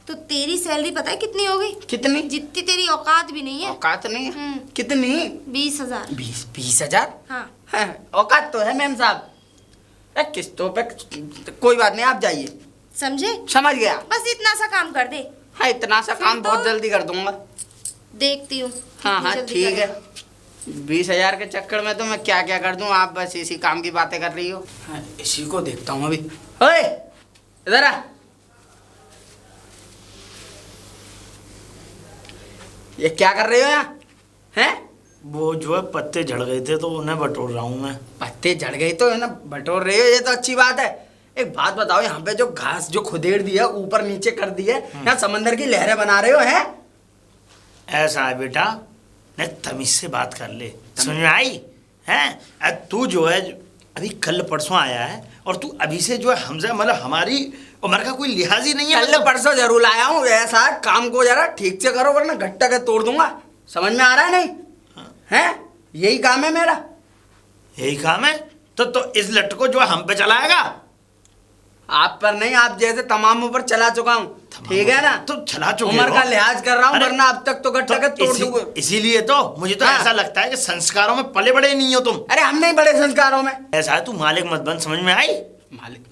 तो तेरी सैलरी पता है कितनी होगी? कितनी? जितनी तेरी औकात भी नहीं है। औकात नहीं है। हम्म। कितनी? 20,000। 20,000? हाँ। हाँ, औकात तो है मैम साहब। किस्तों पे कोई बात नहीं, आप जाइए। समझे? समझ गया। बस इतना सा काम कर दे। हाँ इतना सा फिर काम तो- बहुत जल्दी कर दूंगा। देखती हूँ हाँ कितनी हाँ जल्दी ठीक है। करेगा। 20,000 के चक्कर में तो मैं क्या क्या कर दूं, आप बस इसी काम की बातें कर रही हो। हाँ, इसी को देखता हूँ अभी। ओए इधर आ। ये क्या कर रहे हो यहाँ? हैं? वो जो है पत्ते झड़ गए थे तो उन्हें बटोर रहा हूँ मैं। पत्ते झड़ गए तो है ना बटोर रहे हो, ये तो अच्छी बात है। एक बात बताओ, यहाँ पे जो घास जो खुदेड़ दी है, ऊपर नीचे कर दी है, यहाँ समंदर की लहरें बना रहे हो हैं? ऐसा है बेटा, नहीं तमीज से बात कर ले, समझ में आई? हैं? अब तू जो है अभी कल परसों आया है और तू अभी से जो है हमसे मतलब हमारी उम्र का कोई लिहाज ही नहीं है। कल परसों जरूर आया हूँ। ऐसा है, काम को जरा ठीक से करो वरना गट्टा के तोड़ दूंगा। समझ में आ रहा है नहीं? हैं? यही काम है मेरा। यही काम है तो इस लट को जो है हम पे चलाएगा। आप पर नहीं, आप जैसे तमामों पर चला चुका हूँ। ठीक है ना? तो चला चुके उम्र हो। का लिहाज कर रहा हूँ, अरे, वरना अब तक तो गट्टा के तोड़ दूंगा। इसीलिए तो मुझे तो हाँ। ऐसा लगता है कि संस्कारों में पले बड़े नहीं हो तुम। अरे हम नहीं बड़े संस्कारों में। ऐसा है, तू मालिक मत बन, समझ में आई? मालिक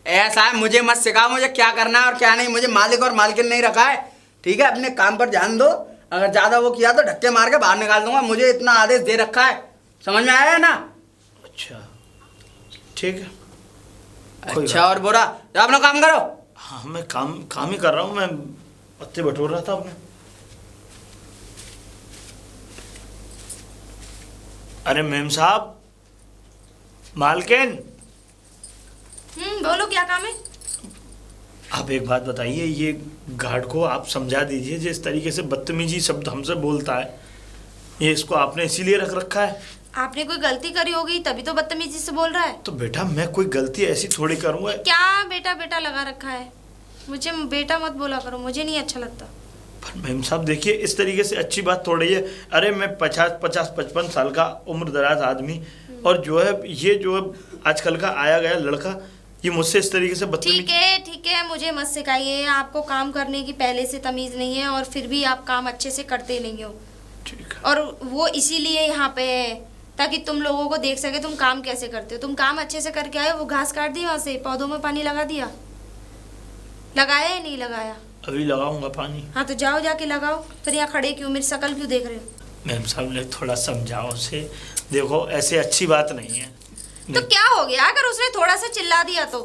ऐसा है, मुझे मत सिखाओ मुझे क्या करना है और क्या नहीं। मुझे मालिक और मालकिन नहीं रखा है। ठीक है, अपने काम पर ध्यान दो। अगर ज्यादा वो किया तो धक्के मार के बाहर निकाल दूंगा। मुझे इतना आदेश दे रखा है, समझ में आया है ना? अच्छा ठीक है। कोई अच्छा और बुरा, तो अपना काम करो। हाँ मैं काम ही कर रहा हूँ, मैं पत्ते बटोर रहा था अपने। अरे मेम साहब, मालकिन, बोलो क्या काम है? आप एक बात बताइए, ये गार्ड को आप समझा दीजिए जिस तरीके से बदतमीजी शब्द हमसे बोलता है, ये इसको आपने इसीलिए रख रखा है। आपने कोई गलती करी होगी तभी तो बदतमीजी से बोल रहा है। तो बेटा मैं कोई गलती ऐसी थोड़ी करूँगा। क्या बेटा बेटा लगा रखा है? मुझे बेटा मत बोला करो, मुझे नहीं अच्छा लगता। पर मेम साहब देखिए, इस तरीके से अच्छी बात थोड़ी है। अरे मैं 50-55 साल का उम्र दराज आदमी, और जो है ये जो है आजकल का आया गया लड़का, ये मुझसे इस तरीके से बदतमीजी। ठीक है, मुझे मत सिखाइए। आपको काम करने की पहले से तमीज़ नहीं है और फिर भी आप काम अच्छे से करते नहीं हो। ठीक है। और वो इसीलिए यहाँ पे है ताकि तुम लोगों को देख सके तुम काम कैसे करते हो। तुम काम अच्छे से करके आए हो, वो घास काट दी वहाँ से, पौधों में पानी लगा दिया, लगाया या नहीं लगाया? अभी लगाऊंगा पानी। हाँ तो जाओ जाके लगाओ, फिर यहाँ खड़े क्यों, मेरी शक्ल क्यों देख रहे हो? मैम साहब ने थोड़ा समझाओ उसे, देखो ऐसे अच्छी बात नहीं है। तो क्या हो गया अगर उसने थोड़ा सा चिल्ला दिया तो?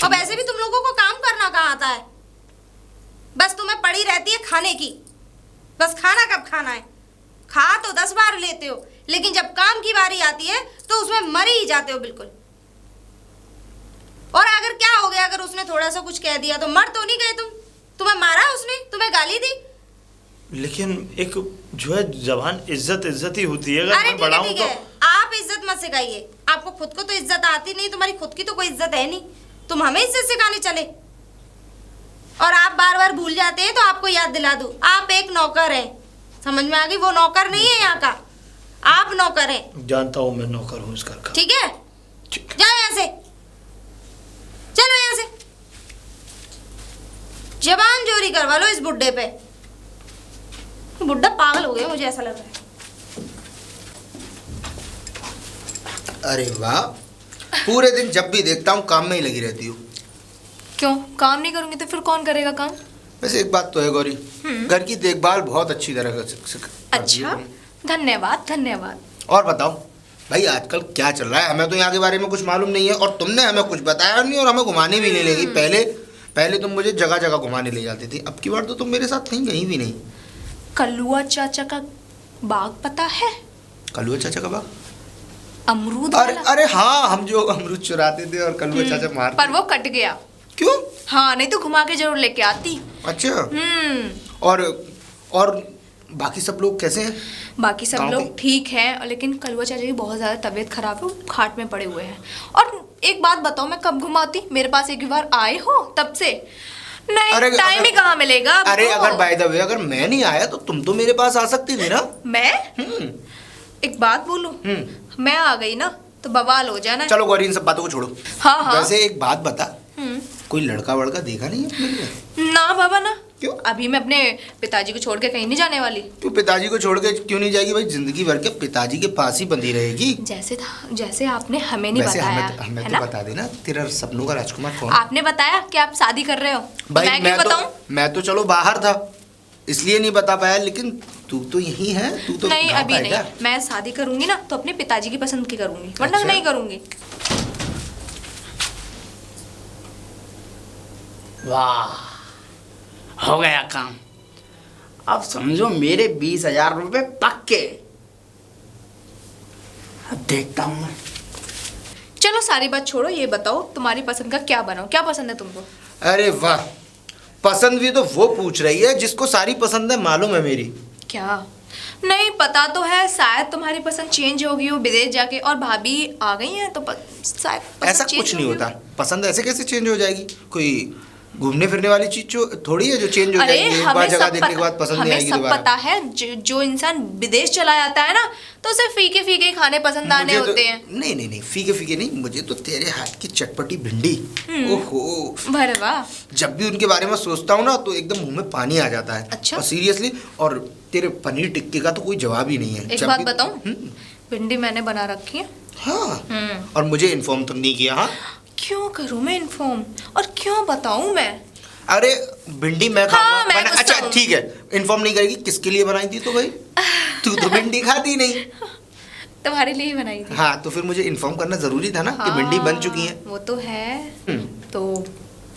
अब ऐसे भी तुम लोगों को काम करना कहाँ आता है? बस तुम्हें पड़ी रहती है खाने की, बस खाना कब खाना है। खा तो 10 बार लेते हो, लेकिन जब काम की बारी आती है तो उसमें मर ही जाते हो बिल्कुल। और अगर क्या हो गया, अगर उसने थोड़ा सा कुछ कह दिया तो मर तो नहीं गए तुम? तुम्हें मारा उसने, तुम्हें गाली दी? लेकिन एक जो है जबान इज्जत ही होती है। अगर अरे मैं बढ़ाऊं ठीक तो है, आप इज्जत मत सिखाइए। आपको खुद को तो इज्जत आती नहीं, तुम्हारी खुद की तो कोई इज्जत है नहीं, तुम हमें इज्जत सिखाने चले। और आप बार बार भूल जाते हैं तो आपको याद दिला दूं, आप एक नौकर हैं। समझ में आ गई? वो नौकर नहीं है यहाँ का, आप नौकर हैं। जानता हूँ मैं नौकर हूँ इस घर का। ठीक है, ठीक है। जाओ यहाँ से, चलो यहाँ से। जबान जोरी करवा लो इस बुड्ढे पे। बुड्ढा पागल हो गया, मुझे ऐसा लग रहा है। अरे वाह, पूरे दिन जब भी देखता हूँ काम में ही लगी रहती हूँ। क्यों? काम नहीं करूंगी तो फिर कौन करेगा काम? वैसे एक बात तो है गौरी, घर की देखभाल बहुत अच्छी तरह से करती अच्छा, हो। धन्यवाद धन्यवाद। और बताओ, भाई आजकल क्या चल रहा है, हमें तो यहाँ के बारे में कुछ मालूम नहीं है और तुमने हमें कुछ बताया नहीं और हमें घुमाने भी नहीं लेगी। पहले तुम मुझे जगह जगह घुमाने ले जाती थी, अब की बार तो तुम मेरे साथ कहीं भी नहीं। कल्लुआ चाचा का बाग पता है? कल्लुआ चाचा का बाग? अमरूद अरे वाला। अरे हाँ, हम जो अमरूद चुराते थे और कल्लुआ चाचा मारते। पर वो कट गया। क्यों? हाँ, नहीं तो घुमा के जरूर लेके आती। अच्छा। और बाकी सब लोग कैसे हैं? बाकी सब गाँव लोग के? ठीक हैं, लेकिन कलवा चाचा की बहुत ज़्यादा तबीयत खराब है, वो खाट में पड़े हुए हैं। और एक बात बताओ, मैं कब घुमाती? मेरे पास एक बार आए हो तब से नहीं, अरे टाइम ही कहाँ मिलेगा आपको? अरे अगर बाय द वे अगर मैं नहीं आया तो तुम तो मेरे पास आ सकती थी ना। मैं एक बात बोलूं, मैं आ गई ना तो बवाल हो जाना। चलो गौरी, इन सब बातों को छोड़ो। हाँ हाँ। वैसे एक बात बता, कोई लड़का वड़का देखा नहीं है अपने लिए? ना बाबा ना। क्यों? अभी मैं अपने पिताजी को छोड़ के कहीं नहीं जाने वाली। तू पिताजी को छोड़ के क्यों नहीं जाएगी भाई? जिंदगी भर के पिताजी के पास ही बंधी रहेगी। जैसे आपने हमें नहीं वैसे बताया, हमें है तो ना? बता देना, तेरा सपनों का राजकुमार कौन? आपने बताया कि आप शादी कर रहे हो, भाई मैं क्यों बताऊं? मैं तो चलो बाहर था इसलिए नहीं बता पाया, लेकिन तू तो यही है, तू तो नहीं, गाँव अभी का है नहीं। क्या? मैं शादी करूंगी ना तो अपने पिताजी की पसंद की करूंगी, वरना अच्छा। नहीं करूंगी। वाह, हो गया काम। अब समझो मेरे 20,000 रुपये पक्के। अब देखता हूँ मैं। चलो सारी बात छोड़ो, ये बताओ तुम्हारी पसंद का क्या बनाओ, क्या पसंद है तुमको? अरे वाह, पसंद भी तो वो पूछ रही है जिसको सारी पसंद है, मालूम है मेरी। क्या? नहीं पता तो है, शायद तुम्हारी पसंद चेंज होगी हो विदेश जाके, और भाभी आ गई हैं तो शायद पसंद ऐसा change कुछ नहीं होगी होता, हो। पसंद ऐसे कैसे चेंज हो जाएगी? कोई घूमने फिरने वाली चीज थोड़ी है जो चेंज हो अरे जाएगी एक बार जगह देखने के बाद पसंद नहीं हमें आएगी सब दोबारा। पता है, जो इंसान विदेश चला जाता है ना तो उसे फीके फीके ही खाने पसंद आने मुझे तो- होते हैं। नहीं नहीं नहीं, फीके फीके नहीं, मुझे तो तेरे हाथ की चटपटी भिंडी, ओहो, भरवा। जब भी उनके बारे में सोचता हूँ ना तो एकदम मुंह में पानी आ जाता है। अच्छा? और सीरियसली, और तेरे पनीर टिक्के का तो कोई जवाब ही नहीं है। एक जब बात भी- बताऊं, भिंडी मैंने बना रखी है। हाँ, और मुझे इन्फॉर्म तुम नहीं किया? हाँ, क्यों करूं मैं इन्फॉर्म, और क्यों बताऊं मैं? अरे भिंडी मैं हाँ, खाऊंगा। मैं अच्छा गुस्सा हूँ। ठीक है, इन्फॉर्म नहीं करेगी, किसके लिए बनाई थी तो भाई? तू तो भिंडी खाती नहीं। तुम्हारे लिए ही बनाई थी। हाँ, तो फिर मुझे इन्फॉर्म करना जरूरी था ना कि भिंडी बन चुकी है। वो तो है, हम्म। तो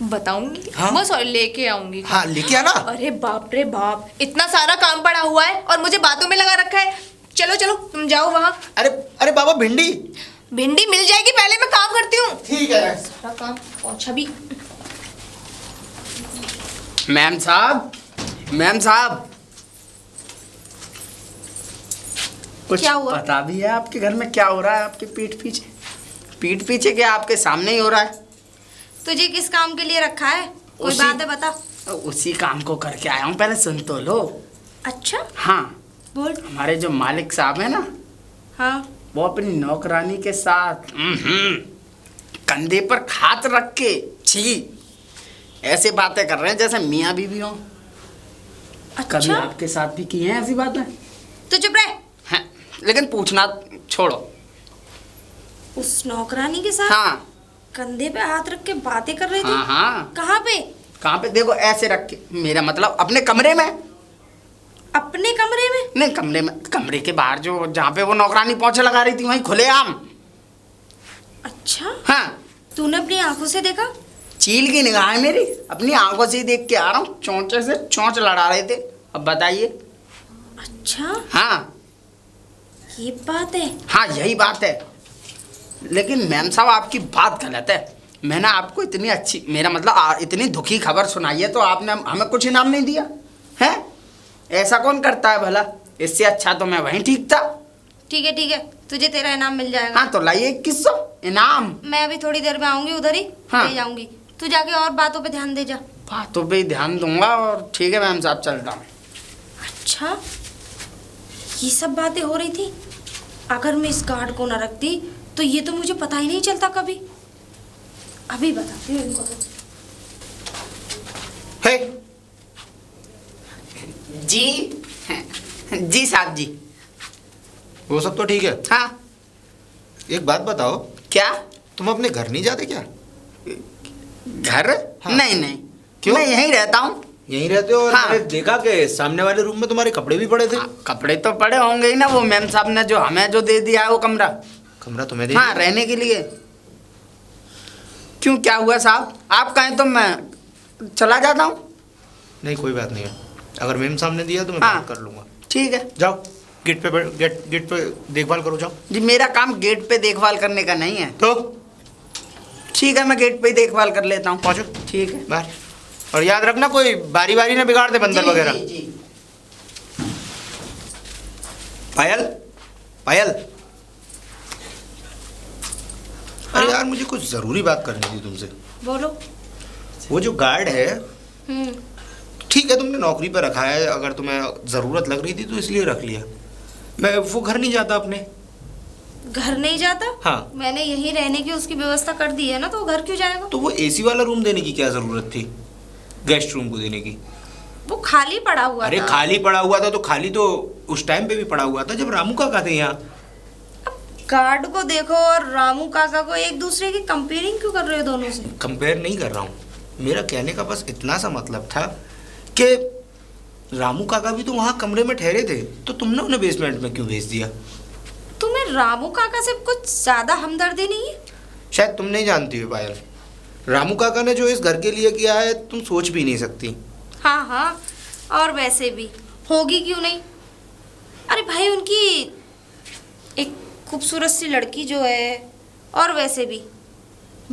बताऊंगी। हाँ। बस और लेके आऊंगी। हाँ, लेके आना। अरे बाप रे बाप, इतना सारा काम पड़ा हुआ है और मुझे बातों में लगा रखा है। चलो चलो तुम जाओ वहाँ। अरे अरे बाबा, भिंडी भिंडी मिल जाएगी, पहले मैं काम करती हूँ। ठीक है। सारा काम पहुंचा भी। मैम साहब, मैम साहब, कुछ क्या हुआ? पता भी है आपके घर में क्या हो रहा है? आपके पीठ पीछे, पीठ पीछे क्या आपके सामने ही हो रहा है? तुझे किस काम के लिए रखा है? कोई उसी- बात है बता। उसी काम को करके आया हूँ, पहले सुन तो लो। अच्छा हाँ, बोल। हमारे जो मालिक साहब है ना, हाँ वो अपनी नौकरानी के साथ कंधे पर हाथ रख के छी ऐसे बातें कर रहे हैं जैसे मियाँ बीवी हो। कभी अच्छा, आपके साथ भी की हैं ऐसी बातें? तू चुप रह। हैं, लेकिन पूछना छोड़ो। उस नौकरानी के साथ हाँ कंधे पे हाथ रख के बातें कर रही थी? हाँ हाँ। कहाँ पे? कहाँ पे? देखो ऐसे रख के, मेरा मतलब अपने कमरे में। अपने कमरे में? नहीं, कमरे में, कमरे के बाहर जो जहाँ पे वो नौकरानी पोंछे लगा रही थी वहीं खुलेआम। अच्छा, हाँ, तूने अपनी आंखों से देखा? चील की निगाह है मेरी, अपनी आंखों से ही देख के आ रहा हूँ। चोंचे से चोंच लड़ा रहे थे। अब बताइए। अच्छा, हाँ ये बात है। हाँ, यही बात है। लेकिन मैम साहब आपकी बात गलत है। मैंने आपको इतनी अच्छी, मेरा मतलब इतनी दुखी खबर सुनाई है तो आपने हमें कुछ इनाम नहीं दिया है? ऐसा कौन करता है भला? इससे अच्छा तो मैं वहीं ठीक था। ठीक है, तुझे तेरा इनाम मिल जाएगा। हाँ, तो लाइए 2100 इनाम। मैं अभी थोड़ी देर में आऊंगी, उधर ही हाँ। ले जाऊंगी। तू जाके और बातों पे ध्यान दे जा। बातों पे ही ध्यान दूंगा। और ठीक है मैम साहब, चलता हूँ। अच्छा, ये सब बातें हो रही थी। अगर मैं इस गार्ड को ना रखती तो ये तो मुझे पता ही नहीं चलता कभी। अभी बताती हूँ इनको तो। हे, जी जी साहब जी। वो सब तो ठीक है। हाँ, एक बात बताओ, क्या? तुम अपने घर नहीं जाते क्या? घर? हाँ। नहीं नहीं, क्यों? मैं यहीं रहता हूँ। यहीं रहते हो? और हाँ। मैंने देखा कि सामने वाले रूम में तुम्हारे कपड़े भी पड़े थे। कपड़े तो पड़े होंगे ही ना, वो मैम साहब ने जो हमें जो दे दिया है वो कमरा। कमरा तुम्हें दे हाँ रहने के लिए। क्यों क्या हुआ साहब, आप कहें तो मैं चला जाता हूँ। नहीं कोई बात नहीं है, अगर मैम सामने दिया तो मैं हाँ। बात कर लूँगा। ठीक है जाओ गेट पे गेट पे देखभाल करो जाओ। जी, मेरा काम गेट पे देखभाल करने का नहीं है। तो ठीक है मैं गेट पे ही देखभाल कर लेता हूँ। पहुँचो ठीक है। बाहर, और याद रखना कोई बारी बारी ना बिगाड़ दे बंदर जी, वगैरह। जी, जी। पायल, पायल। अरे यार मुझे कुछ ज़रूरी बात करनी थी तुमसे। बोलो। वो जो गार्ड है, हम्म। ठीक है तुमने नौकरी पर रखा है, अगर तुम्हें ज़रूरत लग रही थी तो इसलिए रख लिया। मैं वो घर नहीं जाता अपने। घर नहीं जाता? हाँ। मैंने यहीं रहने की उसकी व्यवस्था कर दी है ना, तो वो घर क्यों जाएगा? तो वो एसी वाला रूम देने की क्या ज़रूरत थी, गेस्ट रूम को देने की? वो खाली पड़ा हुआ अरे था। खाली पड़ा हुआ था तो खाली तो उस टाइम पे भी पड़ा हुआ था जब रामू काका थे यहाँ। गार्ड को देखो और रामू काका को, एक दूसरे की कंपेयरिंग क्यों कर रहे हो दोनों से? कंपेयर नहीं कर रहा हूँ, मेरा कहने का बस इतना सा मतलब था कि रामू काका भी तो वहाँ कमरे में ठहरे थे, तो तुमने उन्हें बेसमेंट में क्यों भेज दिया? तुम्हें रामू काका से कुछ ज्यादा हमदर्दी नहीं है? शायद तुम नहीं जानती हो पायल, रामू काका ने जो इस घर के लिए किया है तुम सोच भी नहीं सकती। हाँ हाँ, और वैसे भी होगी क्यों नहीं। अरे भाई, उनकी एक खूबसूरत सी लड़की जो है, और वैसे भी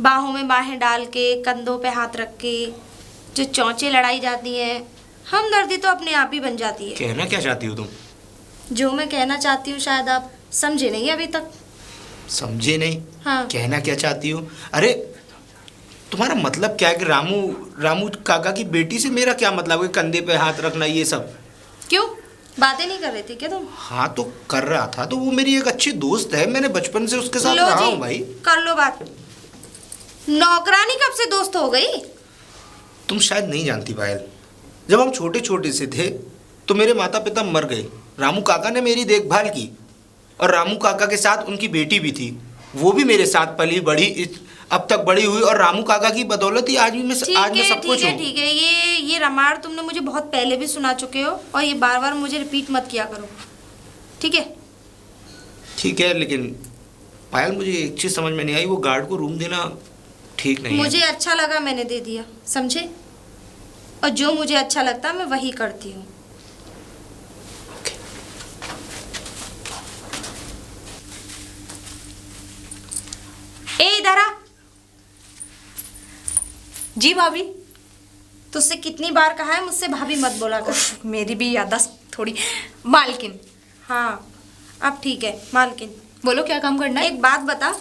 बाहों में बाहें डाल के, कंधों पे हाथ रख के जो चौंचे लड़ाई जाती हैं, हमदर्दी तो अपने आप ही बन जाती है। कहना क्या चाहती हो तुम? जो मैं कहना चाहती हूँ शायद आप समझे नहीं अभी तक। समझे नहीं? हाँ। कहना क्या चाहती हो? अरे तुम्हारा मतलब क्या है कि रामू काका की बेटी से मेरा क्या मतलब है? कंधे पे हाथ रखना ये सब क्यों? बातें नहीं कर रहे थे क्या तुम? हाँ तो कर रहा था, तो वो मेरी एक अच्छी दोस्त है, मैंने बचपन से उसके साथ लो रहा जी, हूँ भाई। कर लो बात। नौकरानी कब से दोस्त हो गई? तुम शायद नहीं जानती पायल, जब हम छोटे छोटे से थे तो मेरे माता पिता मर गए, रामू काका ने मेरी देखभाल की, और रामू काका के साथ उनकी बेटी भी थी, वो भी मेरे साथ पली बड़ी, अब तक बड़ी हुई, और रामू काका की बदौलत ही आज मैं सब कुछ हूँ। ठीक है, ये रामायण तुमने मुझे बहुत पहले भी सुना चुके हो, और ये बार बार मुझे रिपीट मत किया करो, ठीक है? ठीक है, लेकिन पायल मुझे एक चीज़ समझ में नहीं आई, वो गार्ड को रूम देना ठीक नहीं है। मुझे अच्छा लगा, मैंने दे दिया, समझे? और जो मुझे अच्छा लगता है मैं वही करती हूँ। ए इधर आ। जी भाभी। तुझसे कितनी बार कहा है मुझसे भाभी मत बोला कर। उफ, मेरी भी याददाश्त थोड़ी। मालकिन। हाँ, अब ठीक है मालकिन। बोलो क्या काम करना है? एक बात बता।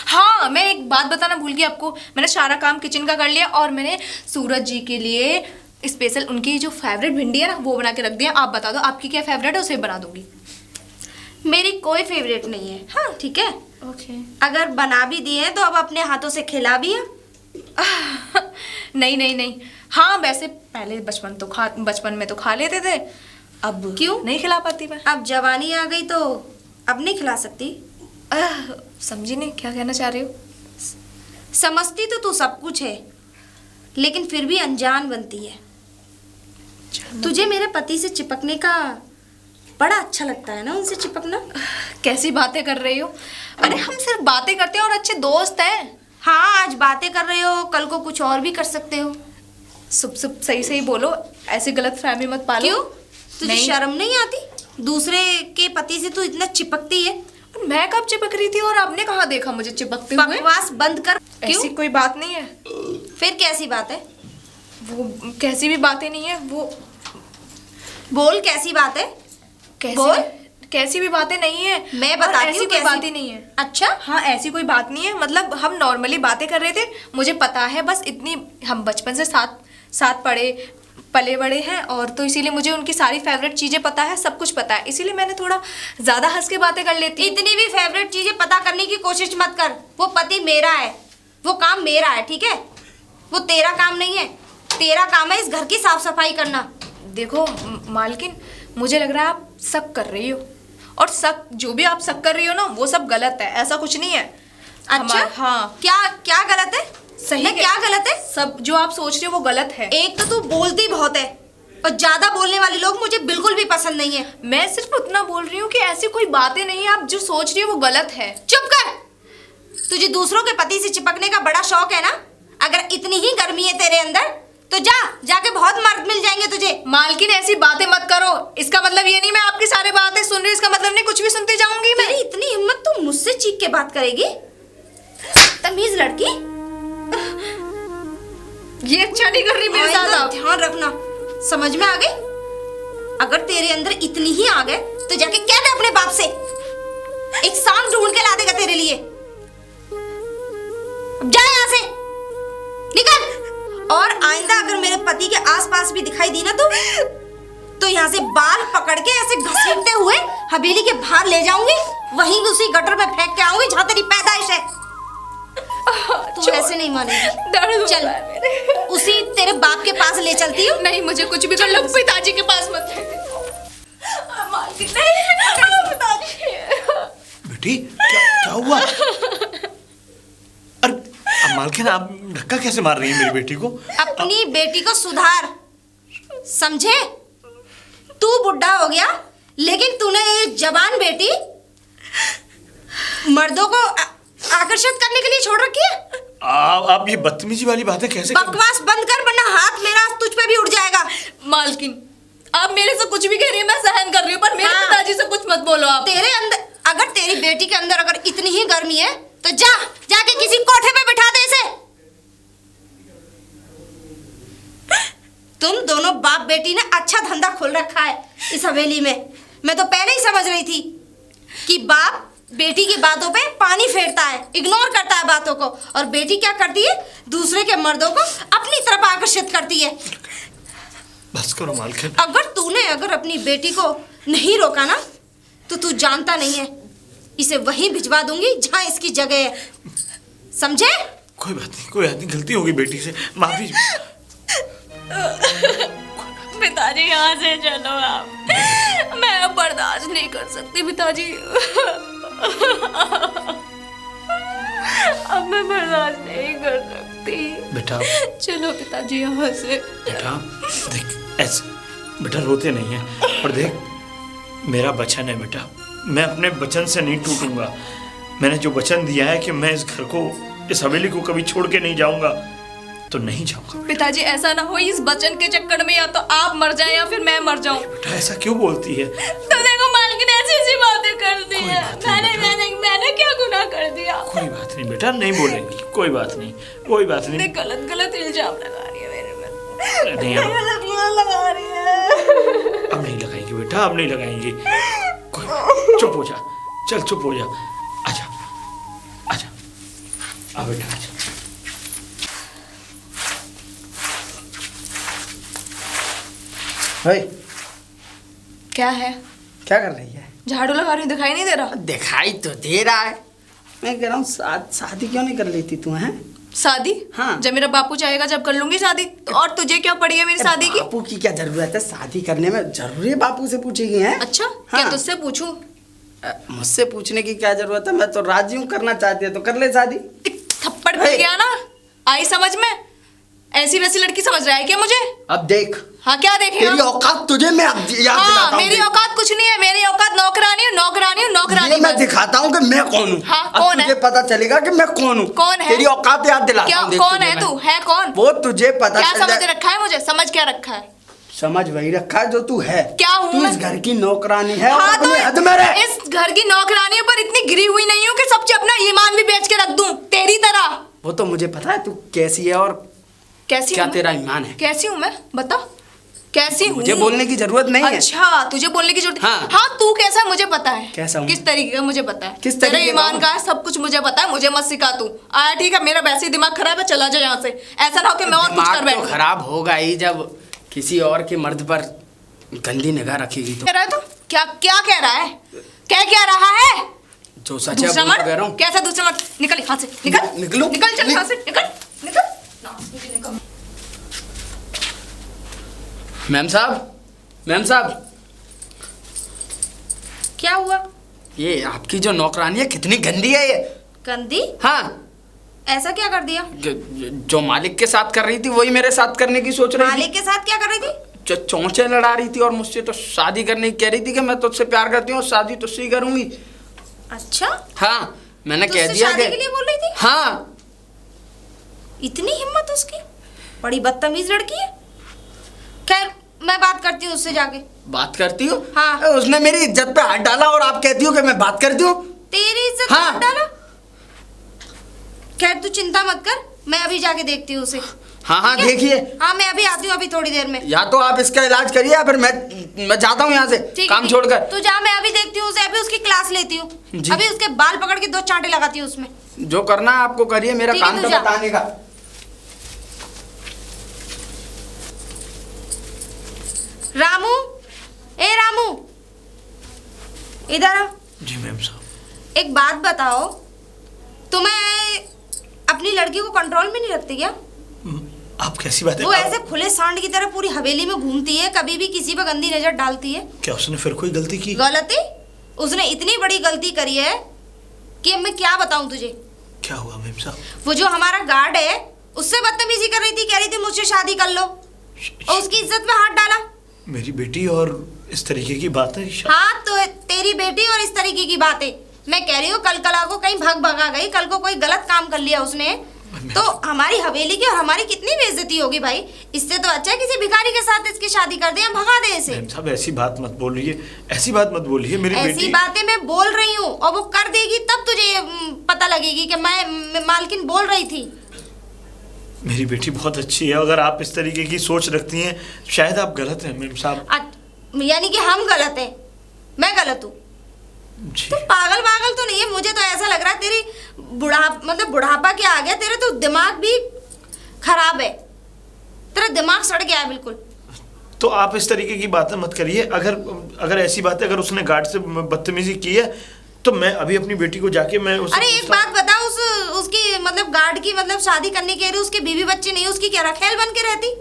हाँ, मैं एक बात बताना भूल गई आपको। मैंने सारा काम किचन का कर लिया, और मैंने सूरज जी के लिए स्पेशल उनकी जो फेवरेट भिंडी है ना वो बना के रख दिया। आप बता दो आपकी क्या फेवरेट है, उसे बना दूंगी। मेरी कोई फेवरेट नहीं है। हाँ ठीक है, ओके। अगर बना भी दिए तो अब अपने हाथों से खिला भी है। नहीं नहीं नहीं, हाँ वैसे पहले बचपन में तो खा लेते थे, अब क्यों नहीं खिला पाती मैं। अब जवानी आ गई तो अब नहीं खिला सकती। समझी नहीं क्या कहना चाह रही हो? समझती तो तू सब कुछ है, लेकिन फिर भी अनजान बनती है। तुझे मेरे पति से चिपकने का बड़ा अच्छा लगता है ना, उनसे चिपकना। कैसी बातें कर रही हो? अरे हम सिर्फ बातें करते हैं और अच्छे दोस्त हैं। हाँ, आज बातें कर रहे हो, कल को कुछ और भी कर सकते हो। सुप सही सही बोलो, ऐसी गलत फहमी मत पालो। क्यों? तुझे शर्म नहीं आती? दूसरे के पति से तू इतना चिपकती है। और मैं कब चिपक रही थी और आपने कहाँ देखा मुझे चिपकते हुए? बकवास बंद कर। ऐसी क्यों? कोई बात नहीं है। फिर कैसी बात है? वो कैसी भी बातें नहीं है वो। बोल कैसी बात है? बोल। कैसी भी बातें नहीं है। मैं और बताती ऐसी हूँ कोई कैसी बात ही नहीं है। अच्छा, हाँ ऐसी कोई बात नहीं है, मतलब हम नॉर्मली बातें कर रहे थे। मुझे पता है, बस इतनी, हम बचपन से साथ पले बड़े हैं, और तो इसीलिए मुझे उनकी सारी फेवरेट चीज़ें पता है, सब कुछ पता है, इसीलिए मैंने थोड़ा ज़्यादा हंस के बातें कर लेती हूँ। इतनी भी फेवरेट चीजें पता करने की कोशिश मत कर। वो पति मेरा है, वो काम मेरा है, ठीक है? वो तेरा काम नहीं है। तेरा काम है इस घर की साफ सफाई करना। देखो मालकिन, मुझे लग रहा है आप शक कर रही हो, और शक, जो भी आप शक कर रही हो ना वो सब गलत है, ऐसा कुछ नहीं है। अच्छा, हाँ। क्या गलत है? सही मैं क्या गलत है? सब जो आप सोच रहे हो वो गलत है। एक तो तू बोलती बहुत है, और ज्यादा बोलने वाले लोग मुझे बिल्कुल भी पसंद नहीं है। मैं सिर्फ उतना बोल रही हूँ कि ऐसी कोई बातें नहीं है, आप जो सोच रही हो वो गलत है। चुप कर। तुझे दूसरों के पति से चिपकने का बड़ा शौक है ना? अगर इतनी ही गर्मी है तेरे अंदर तो जाके बहुत मर्द मिल जाएंगे तुझे। मालकिन ऐसी बातें मत करो, इसका मतलब ये नहीं मैं आपकी सारी बातें सुन रही, इसका मतलब नहीं कुछ भी सुनती जाऊंगी मैं। तेरी इतनी हिम्मत, तू मुझसे चीख के बात करेगी? तमीज लड़की। ये अच्छा नहीं कर रही मेरे साथ आप। ध्यान रखना, समझ में आ गई? अगर तेरे अंदर इतनी ही आ गए तो जाके कह दे अपने बाप से, एक सांप ढूंढ के ला देगा तेरे लिए। अब जा यहाँ से, निकल। और आइंदा अगर मेरे पति के आसपास भी दिखाई दी ना तो यहाँ से बाल पकड़ के ऐसे घसीटते हुए हवेली के बाहर ले जाऊंगी, वहीं उसी गटर में फेंक के आऊंगी जहाँ तेरी पैदाइश है। तू ऐसे नहीं मानेगी। चल उसी तेरे बाप के पास ले चलती हूँ। नहीं, मुझे कुछ भी कर लो, पिताजी के पास मत मालकिन, नहीं पिताजी। बेटी क्या हुआ? अरे मालकिन, आप धक्का कैसे मार रही हैं मेरी बेटी को? अपनी बेटी को सुधार, समझे? तू बुढ़ा हो गया लेकिन तूने ये जवान बेटी मर्दों को आकर्षित करने के लिए छोड़ रखी है। आप ये बदतमीजी वाली बातें कैसे? बकवास बंद कर वरना हाथ मेरा तुझ पे भी उड़ जाएगा। मालकिन, आप मेरे से कुछ भी कह रही हैं, मैं सहन कर रही हूँ, पर मेरे पिताजी से कुछ मत बोलो आप। तेरे अंदर, अगर तेरी बेटी के अंदर अगर इतनी ही गर्मी है तो जाके किसी कोठे पे बिठा दे इसे। तुम दोनों बाप बेटी ने अच्छा धंधा खोल रखा है इस हवेली में। मैं तो पहले ही समझ रही थी कि बाप बेटी की बातों पे पानी फेरता है, इग्नोर करता है बातों को, और बेटी क्या करती है? दूसरे के मर्दों को अपनी तरफ आकर्षित करती है। बस करो मालकिन। अगर अपनी बेटी को नहीं रोका ना तो तू जानता नहीं है, इसे वहीं भिजवा दूंगी जहां इसकी जगह है, समझे? कोई बात नहीं, गलती होगी बेटी से, माफी। पिताजी यहाँ से चलो आप, मैं अब बर्दाश्त नहीं कर सकती पिताजी। अब मैं बर्दाश्त नहीं कर सकती। बेटा चलो पिताजी यहाँ से। बेटा देख, ऐसे बेटा रोते नहीं है, और देख मेरा वचन है बेटा, मैं अपने वचन से नहीं टूटूंगा। मैंने जो वचन दिया है कि मैं इस घर को, इस हवेली को कभी छोड़ के नहीं जाऊंगा, तो नहीं जाऊंगा। पिताजी ऐसा ना हो इस वचन के चक्कर में या तो आप मर जाएं या फिर मैं मर जाऊं। बेटा ऐसा क्यों बोलती है? तो देखो मालकिन ऐसी बातें कर दी है। मैंने क्या गुनाह कर दिया? कोई बात नहीं बेटा, नहीं बोलेंगी, कोई बात नहीं। गलत इल्जाम लगा रही है मेरे पे। नहीं, गलत लगा रही है। अब नहीं लगाएंगे बेटा, अब नहीं लगाएंगे। चुप हो जा, चल चुप हो जा, आजा आजा, आ बेटा आजा। क्या है? क्या कर रही है? झाड़ू लगा रही हूँ, दिखाई नहीं दे रहा? दिखाई तो दे रहा है। मैं कह रहा हूँ शादी क्यों नहीं कर लेती तू? हैं शादी? हाँ। जब मेरा बापू चाहेगा जब कर लूंगी शादी। तो और तुझे क्या पड़ी है मेरी शादी की? बापू की क्या जरूरत है शादी करने में? जरूरी है बापू से पूछेगी? हैं? अच्छा हाँ। क्या तुझसे पूछूं? मुझसे पूछने की क्या जरूरत है? मैं तो राजी हूँ, करना चाहती है तो कर ले शादी। थप्पड़ पड़ गया ना, आई समझ में? ऐसी वैसी लड़की समझ रहा है क्या मुझे? अब देख। हाँ क्या देखेगा? तेरी औकात तुझे मैं याद दिलाता हूँ। मेरी औकात कुछ नहीं है, मेरी औकात नौकरानी ये मैं दिखाता हूँ कि मैं कौन हूँ। हाँ, कौन है? तुझे पता चलेगा कि मैं कौन हूँ। कौन है? तेरी औकात याद दिलाता हूँ। कौन है तू? है कौन? वो तुझे पता क्या चल समझ रखा है मुझे? समझ क्या रखा है? समझ वही रखा है जो तू है। क्या हूँ तू मैं? इस घर की नौकरानी है। हाँ, और अपनी तो हद में रह। इस घर की नौकरानियों पर इतनी गिरी हुई नहीं हूँ कि सबसे अपना ईमान भी बेच के रख दूं तेरी तरह। वो तो मुझे पता है तू कैसी है और कैसी क्या हूँ? तेरा ईमान है। कैसी हूँ मैं? बता कैसी हूँ? मुझे बोलने की जरूरत नहीं है। अच्छा तुझे बोलने की जरूरत? हाँ। हाँ तू कैसा है मुझे पता है। कैसा हूँ? किस तरीके का मुझे पता है। किस तेरे तरीके का ईमान हूँ? का है, सब कुछ मुझे पता है, मुझे मत सिखा तू। आया ठीक है, मेरा वैसे ही दिमाग खराब है, चला जा यहाँ से। ऐसा ना हो कि मैं और कुछ कर दिमाग बैठूं। तो खराब होगा ही जब किसी और के मर्द पर गंदी निगाह रखेगी तो। कह रहा है तू? क्या क्या कह रहा है? क्या रहा है? जो सच है दूसरा वो तो कह मर्द? रहा हूँ। कैसा दूसरा मर्द? निकल यहाँ से, निकल। निकलूं? निकल चल यहाँ से, निकल निकल। मैम साहब क्या हुआ? ये आपकी जो नौकरानी है कितनी गंदी है ये। गंदी? हाँ, ऐसा क्या कर दिया? जो मालिक के साथ कर रही थी वही मेरे साथ करने की सोच रही थी। मालिक के साथ क्या कर रही थी? चोंचे लड़ा रही थी और मुझसे तो शादी करने की कह रही थी कि मैं तुझसे प्यार करती हूँ, शादी तुझसे ही करूंगी। अच्छा, हाँ, मैंने कह तुझसे दिया शादी कि के लिए बोल रही थी? हाँ। इतनी हिम्मत उसकी, बड़ी बदतमीज लड़की है। खैर, मैं बात करती हूँ उससे जाके। बात करती हूँ? हाँ। उसने मेरी इज्जत पे हाथ डाला और आप कहती हो कि मैं बात करती हूँ? तेरी इज्जत हाँ। मत डाला। खैर, तू चिंता मत कर, मैं अभी जाके देखती हूँ उसे। हाँ, ठीक है? देखिए। हाँ, मैं अभी आती हूँ, अभी थोड़ी देर में। या तो आप इसका इलाज करिए या फिर मैं जाता हूँ यहाँ से, ठीक काम है, छोड़कर। तू जा, मैं अभी देखती हूँ उसे, अभी उसकी क्लास लेती हूँ। जी। अभी उसके बाल पकड़ के 2 चांटे लगाती हूँ उसमें। जो करना है आपको करिए, मेरा ठीक है, काम तू तो जा। बताने का। रामू, ए रामू, इधर आ। जी मैम साहब। एक बात बताओ, तुम्हें अपनी लड़की को कंट्रोल में नहीं रखती क्या? आप कैसी बातें वो ऐसे खुले सांड की तरह पूरी हवेली में घूमती है, कभी भी किसी पर गंदी नजर डालती है। क्या उसने फिर कोई गलती की? गलती? उसने इतनी बड़ी गलती करी है कि अब मैं क्या बताऊं तुझे। क्या हुआ मैम साहब? वो जो हमारा गार्ड है, उससे बदतमीजी कर रही थी, कह रही थी मुझसे शादी कर लो, और उसकी इज्जत में हाथ डाला। मेरी बेटी और इस तरीके की बातें? हाँ, तो तेरी बेटी और इस तरीके की बातें। मैं कह रही हूँ कल कला को कहीं भगा गई, कल को कोई गलत काम कर लिया उसने, तो हमारी हवेली की और हमारी कितनी बेइज्जती होगी भाई। इससे तो अच्छा है किसी भिखारी के साथ इसकी शादी कर दे, हम भगा दे इसे। मैम साहब ऐसी बात मत बोलिए, ऐसी बात मत बोलिए। मेरी ऐसी बेटी बातें मैं बोल रही हूँ, और वो कर देगी तब तुझे पता लगेगी कि मैं मालकिन बोल रही थी। मेरी बेटी बहुत अच्छी है, अगर आप इस तरीके की सोच रखती हैं शायद आप गलत हैं मैम साहब। यानी कि हम गलत हैं, मैं गलत हूँ? जी तू पागल तो नहीं है? मुझे तो ऐसा लग रहा है तेरी बुढ़ापा क्या आ गया, तेरे तो दिमाग भी खराब है, तेरा दिमाग सड़ गया है बिल्कुल। तो आप इस तरीके की बातें मत करिए। अगर ऐसी बात है, अगर उसने गार्ड से बदतमीजी की है तो मैं अभी अपनी बेटी को जाके मैं उससे अरे एक बात बता, उसकी मतलब गार्ड की मतलब शादी करने के लिए उसके बीवी बच्चे नहीं, उसकी क्या रखेल बन के रहती?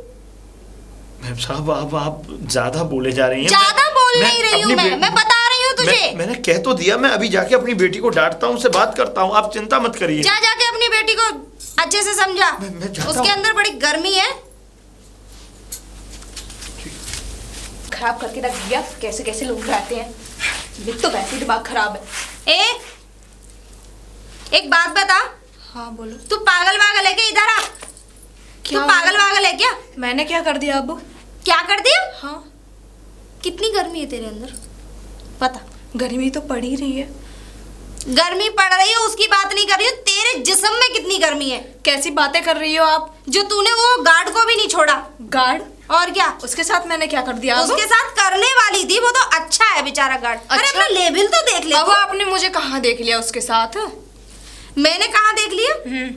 मैम साहब आप ज्यादा बोले जा रही हैं। ज्यादा बोल नहीं रही हूँ मैं बता रही हूँ तुझे। मैंने कह तो दिया, मैं अभी जाके अपनी बेटी को डांटता हूँ, उससे बात करता हूँ, आप चिंता मत करिए। जाके अपनी बेटी को अच्छे से समझा। मैं जाता उसके हूँ। अंदर बड़ी गर्मी है। खराब करके रख दिया, कैसे कैसे लोग रहते हैं। ये तो वैसे ही दिमाग खराब है। एक बात बता। हाँ बोलो। तू पागल है क्या? इधर आ। तू क्या पागल है क्या? मैंने क्या कर दिया अब? क्या कर दिया? हाँ, कितनी गर्मी है तेरे अंदर पता? गर्मी तो पड़ ही रही है। गर्मी पड़ रही है उसकी बात नहीं कर रही हूँ, तेरे जिस्म में कितनी गर्मी है। कैसी बातें कर रही हो आप? जो तूने वो गार्ड को भी नहीं छोड़ा। गार्ड? और क्या? उसके साथ मैंने क्या कर दिया? उसके साथ करने वाली थी, वो तो अच्छा है बेचारा गार्ड। अरे अच्छा? अपना लेवल तो देख ले। अब आपने मुझे कहाँ देख लिया उसके साथ? मैंने कहाँ देख लिया?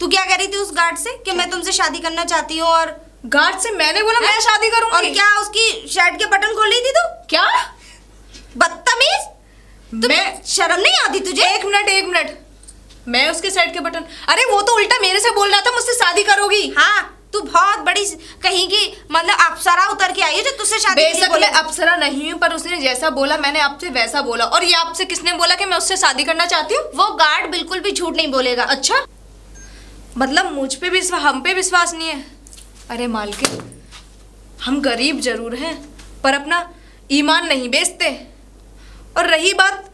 तू क्या कह रही थी उस गार्ड से कि मैं तुमसे शादी करना चाहती हूँ? और गार्ड से मैंने बोला मैं शादी करूंगी। और क्या उसकी शर्ट के बटन खोल रही थी तू? क्या बदतमीज! मैं शर्म नहीं आती तुझे? एक मिनट, मैं उसके साइड के बटन, अरे वो तो उल्टा मेरे से बोल रहा था मुझसे शादी करोगी। हाँ, तू बहुत बड़ी कहीं की मतलब अप्सरा उतर के आई है जो तुझसे शादी के लिए बेशक बोले। मैं अप्सरा नहीं हूँ, पर उसने जैसा बोला मैंने आपसे वैसा बोला। और ये आपसे किसने बोला कि मैं उससे शादी करना चाहती हूँ? वो गार्ड बिल्कुल भी झूठ नहीं बोलेगा। अच्छा, मतलब मुझ पे विश्वास, हम पे विश्वास नहीं है? अरे मालकिन, हम गरीब जरूर हैं पर अपना ईमान नहीं बेचते। और रही बात,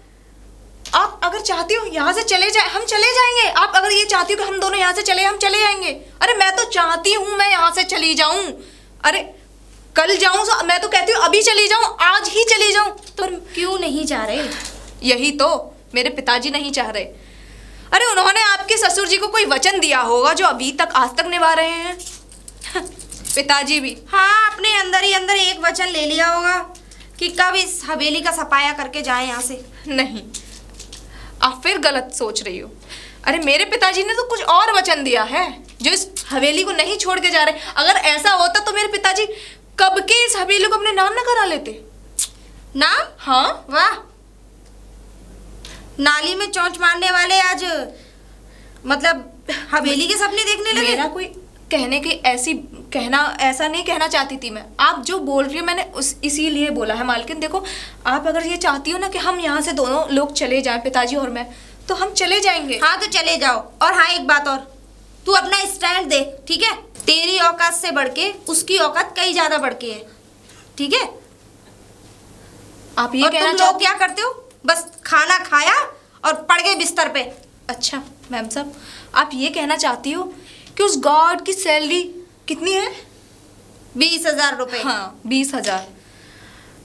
आप अगर चाहती हो यहाँ से चले जाए, हम चले जाएंगे। आप अगर ये चाहती हो कि हम दोनों यहाँ से चले, हम चले जाएंगे। अरे मैं तो चाहती हूँ मैं यहाँ से चली जाऊँ। अरे कल जाऊँ, मैं तो कहती हूँ अभी चली जाऊँ, आज ही चली जाऊँ। तो क्यों नहीं जा रहे? यही तो मेरे पिताजी नहीं चाह रहे। अरे उन्होंने आपके ससुर जी को कोई वचन दिया होगा जो अभी तक आज तक निभा रहे हैं। पिताजी भी। हाँ, अपने अंदर ही अंदर एक वचन ले लिया होगा कि कब इस हवेली का सफाया करके जाए यहाँ से। नहीं, आप फिर गलत सोच रही हो। अरे मेरे पिताजी ने तो कुछ और वचन दिया है जो इस हवेली को नहीं छोड़ के जा रहे। अगर ऐसा होता तो मेरे पिताजी कब के इस हवेली को अपने नाम न करा लेते। नाम? हाँ, वाह, नाली में चोंच मारने वाले आज मतलब हवेली के सपने देखने लगे। मेरा कोई कहना ऐसा नहीं कहना चाहती थी मैं। आप जो बोल रही हो मैंने इसीलिए बोला है। मालकिन देखो, आप अगर ये चाहती हो ना कि हम यहाँ से दोनों लोग चले जाएं, पिताजी और मैं, तो हम चले जाएंगे। हाँ तो चले जाओ। और हाँ, एक बात और, तू अपना स्टैंड दे, ठीक है? तेरी औकात से बढ़ के उसकी औकात कई ज्यादा बढ़ के है। ठीक है? आप ये और कहना तुम लोग चाहते क्या करते हो? बस खाना खाया और पड़ गए बिस्तर पे। अच्छा मैम साहब, आप ये कहना चाहती हो कि उस गार्ड की सैलरी कितनी है? 20,000 रुपए। हाँ 20,000।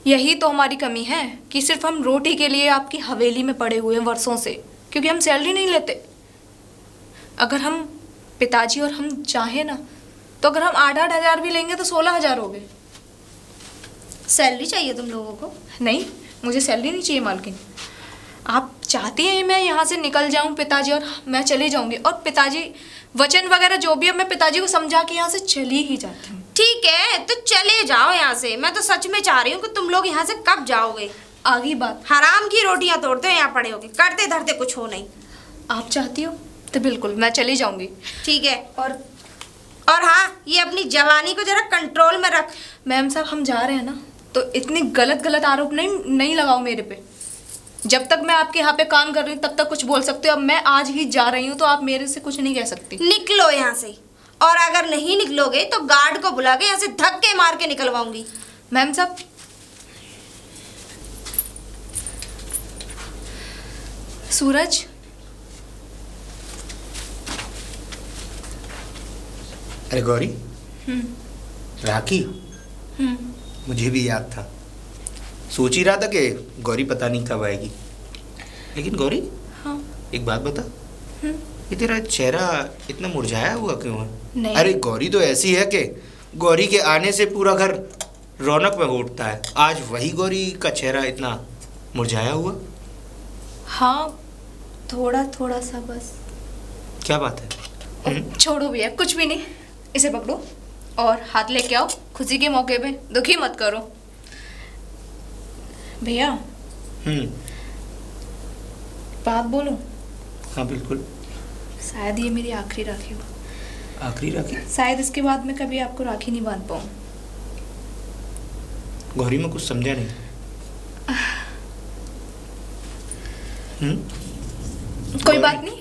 यही तो हमारी कमी है कि सिर्फ हम रोटी के लिए आपकी हवेली में पड़े हुए हैं वर्षों से, क्योंकि हम सैलरी नहीं लेते। अगर हम पिताजी और हम चाहें ना, तो अगर हम 8-8 हज़ार भी लेंगे तो 16,000 हो गए। सैलरी चाहिए तुम लोगों को? नहीं, मुझे सैलरी नहीं चाहिए मालकिन। आप चाहती हैं मैं यहाँ से निकल जाऊँ पिताजी और मैं चली जाऊँगी, और पिताजी वचन वगैरह जो भी है मैं पिताजी को समझा के यहाँ से चली ही जाती हूँ। ठीक है, तो चले जाओ यहाँ से। मैं तो सच में चाह रही हूँ कि तुम लोग यहाँ से कब जाओगे। आगे बात। हराम की रोटियां तोड़ते हो यहाँ पड़े होगे, करते धरते कुछ हो नहीं। आप चाहती हो तो बिल्कुल मैं चली जाऊँगी। ठीक है, और हाँ, ये अपनी जवानी को जरा कंट्रोल में रख। मैम साहब हम जा रहे हैं ना, तो इतनी गलत आरोप नहीं लगाओ मेरे पे। जब तक मैं आपके यहाँ पे काम कर रही हूँ तब तक कुछ बोल सकते हो, अब मैं आज ही जा रही हूँ तो आप मेरे से कुछ नहीं कह सकती। निकलो यहाँ से, और अगर नहीं निकलोगे तो गार्ड को बुला के यहाँ से धक्के मार के निकलवाऊंगी। मैम साहब, सूरज, अरे गौरी, राखी, मुझे भी याद था। सोच ही रहा था कि गौरी पता नहीं कब आएगी। लेकिन गौरी, हाँ एक बात बता, ये तेरा चेहरा इतना मुरझाया हुआ क्यों है? नहीं। अरे गौरी तो ऐसी है कि गौरी के आने से पूरा घर रौनक में उठता है। आज वही गौरी का चेहरा इतना मुरझाया हुआ। हाँ, थोड़ा सा बस। क्या बात है? छोड़ो भैया, कुछ भी नहीं। इसे पकड़ो और हाथ लेके आओ। खुशी के मौके पे दुखी मत करो भैया। बात बोलूं? हाँ बिल्कुल। शायद ये मेरी आखिरी राखी हो। आखिरी राखी? शायद इसके बाद मैं कभी आपको राखी नहीं बांध पाऊँ। गौरी मैं कुछ समझा नहीं। कोई बात नहीं।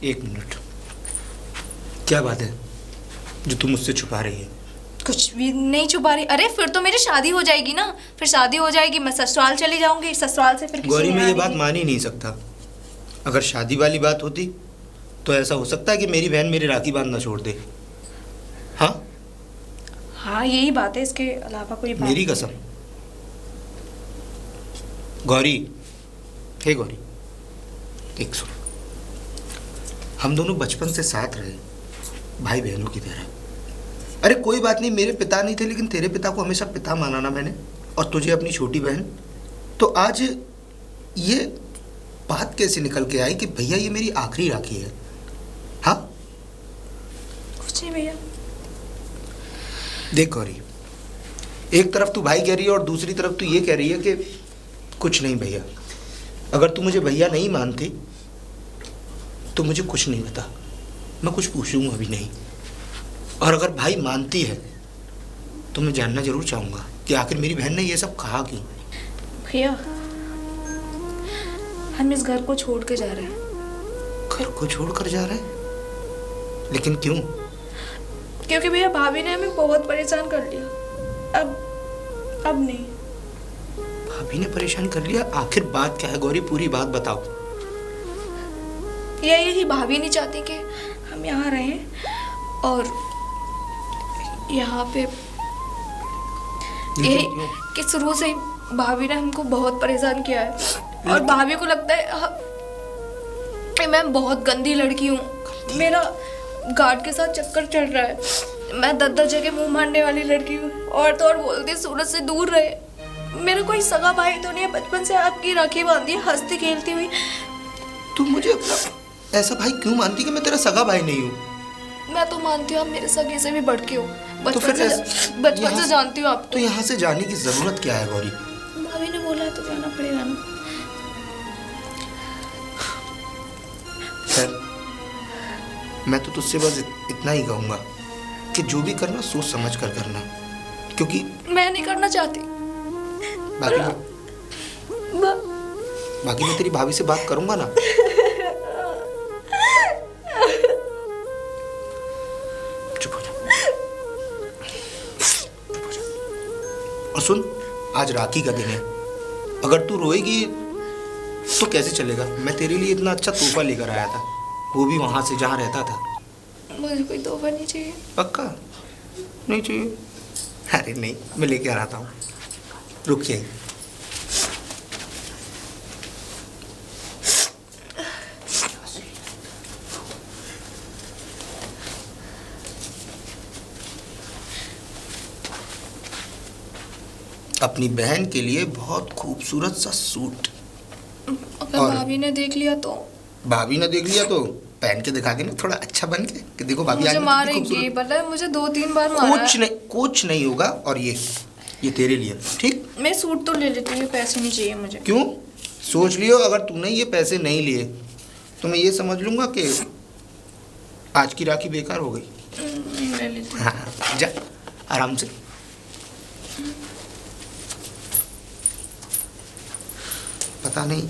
एक मिनट, क्या बात है जो तुम मुझसे छुपा रही है? कुछ भी नहीं छुपा रही। अरे फिर तो मेरी शादी हो जाएगी ना, फिर शादी हो जाएगी, मैं ससुराल चली जाऊंगी, ससुराल से फिर किसी गौरी ने मैं ये आने बात की- मान ही नहीं सकता। अगर शादी वाली बात होती तो ऐसा हो सकता है कि मेरी बहन मेरी राखी बांधना छोड़ दे। हाँ हाँ यही बात है, इसके अलावा कोई बात मेरी कसम। गौरी, हे गौरी, देख सुन, हम दोनों बचपन से साथ रहे, भाई बहनों की तरह। अरे कोई बात नहीं, मेरे पिता नहीं थे लेकिन तेरे पिता को हमेशा पिता माना ना मैंने, और तुझे अपनी छोटी बहन। तो आज ये बात कैसे निकल के आई कि भैया ये मेरी आखिरी राखी है? हाँ कुछ नहीं भैया। देख गौरी, एक तरफ तू भाई कह रही है और दूसरी तरफ तू ये कह रही है कि कुछ नहीं भैया। अगर तू मुझे भैया नहीं मानती तो मुझे कुछ नहीं बता, मैं कुछ पूछूंगा भी नहीं। और अगर भाई मानती है तो मैं जानना जरूर चाहूंगा कि आखिर मेरी बहन ने ये सब कहा क्यों। भैया हम इस घर को छोड़ के जा रहे हैं। घर को छोड़ कर जा रहे हैं? लेकिन क्यों? क्योंकि भैया भाभी ने हमें बहुत परेशान कर लिया। अब नहीं। भाभी ने परेशान कर लिया? आखिर बात क्या है गौरी, पूरी बात बताओ। यही भाभी नहीं चाहती कि हम यहाँ रहें, और यहाँ पे यही कि शुरू से ही भाभी ने हमको बहुत परेशान किया है, और भाभी को लगता है कि मैं बहुत गंदी लड़की हूँ। मेरा गार्ड के साथ चक्कर चल रहा है, मैं 10-10 जगह मुंह मारने वाली लड़की हूँ, और तो और बोलती सूरज से दूर रहे। मेरा कोई सगा भाई तो नहीं है, बचपन से आपकी राखी बांधी है हंसती खेलती हुई। तू मुझे अपना ऐसा भाई क्यों मानती कि मैं तेरा सगा भाई नहीं हूँ? मैं तो मानती हूँ आप मेरे सगे से भी बढ़ के हो। तो फिर बचपन से जानती हूँ आप तो यहाँ से जाने की जरूरत क्या है गौरी? भाभी ने बोला है तो जाना पड़ेगा ना। खैर, मैं तो तुझसे बस इतना ही कहूँगा कि जो भी करना सोच समझ कर करना, क्योंकि मैं नहीं करना चाहती। बाकी मैं तेरी भाभी से बात करूंगा ना। चुप हो जा, चुप हो जा। और सुन, आज राखी का दिन है, अगर तू रोएगी तो कैसे चलेगा? मैं तेरे लिए इतना अच्छा तोहफा लेकर आया था, वो भी वहाँ से जहाँ रहता था। मुझे कोई तोहफा नहीं चाहिए। पक्का नहीं चाहिए? अरे नहीं, मैं लेके आ रहा हूँ, रुकिए। अपनी बहन के लिए बहुत खूबसूरत सा सूट। अगर और- भाभी ने देख लिया तो? भाभी ने देख लिया तो पहन के दिखा देना, थोड़ा अच्छा बन के कि देखो भाभी आज मुझे भी कितनी मारेगी, खूबसूरत। पता है मुझे 2-3 बार मारा है। कुछ नहीं होगा। और ये तेरे लिए, ठीक? मैं सूट तो ले लेती हूँ, पैसे नहीं चाहिए मुझे। क्यों? सोच लियो, अगर तूने ये पैसे नहीं लिए तो मैं ये समझ लूंगा कि आज की राखी बेकार हो गई। ले लेती हूँ। हाँ, जा आराम से। पता नहीं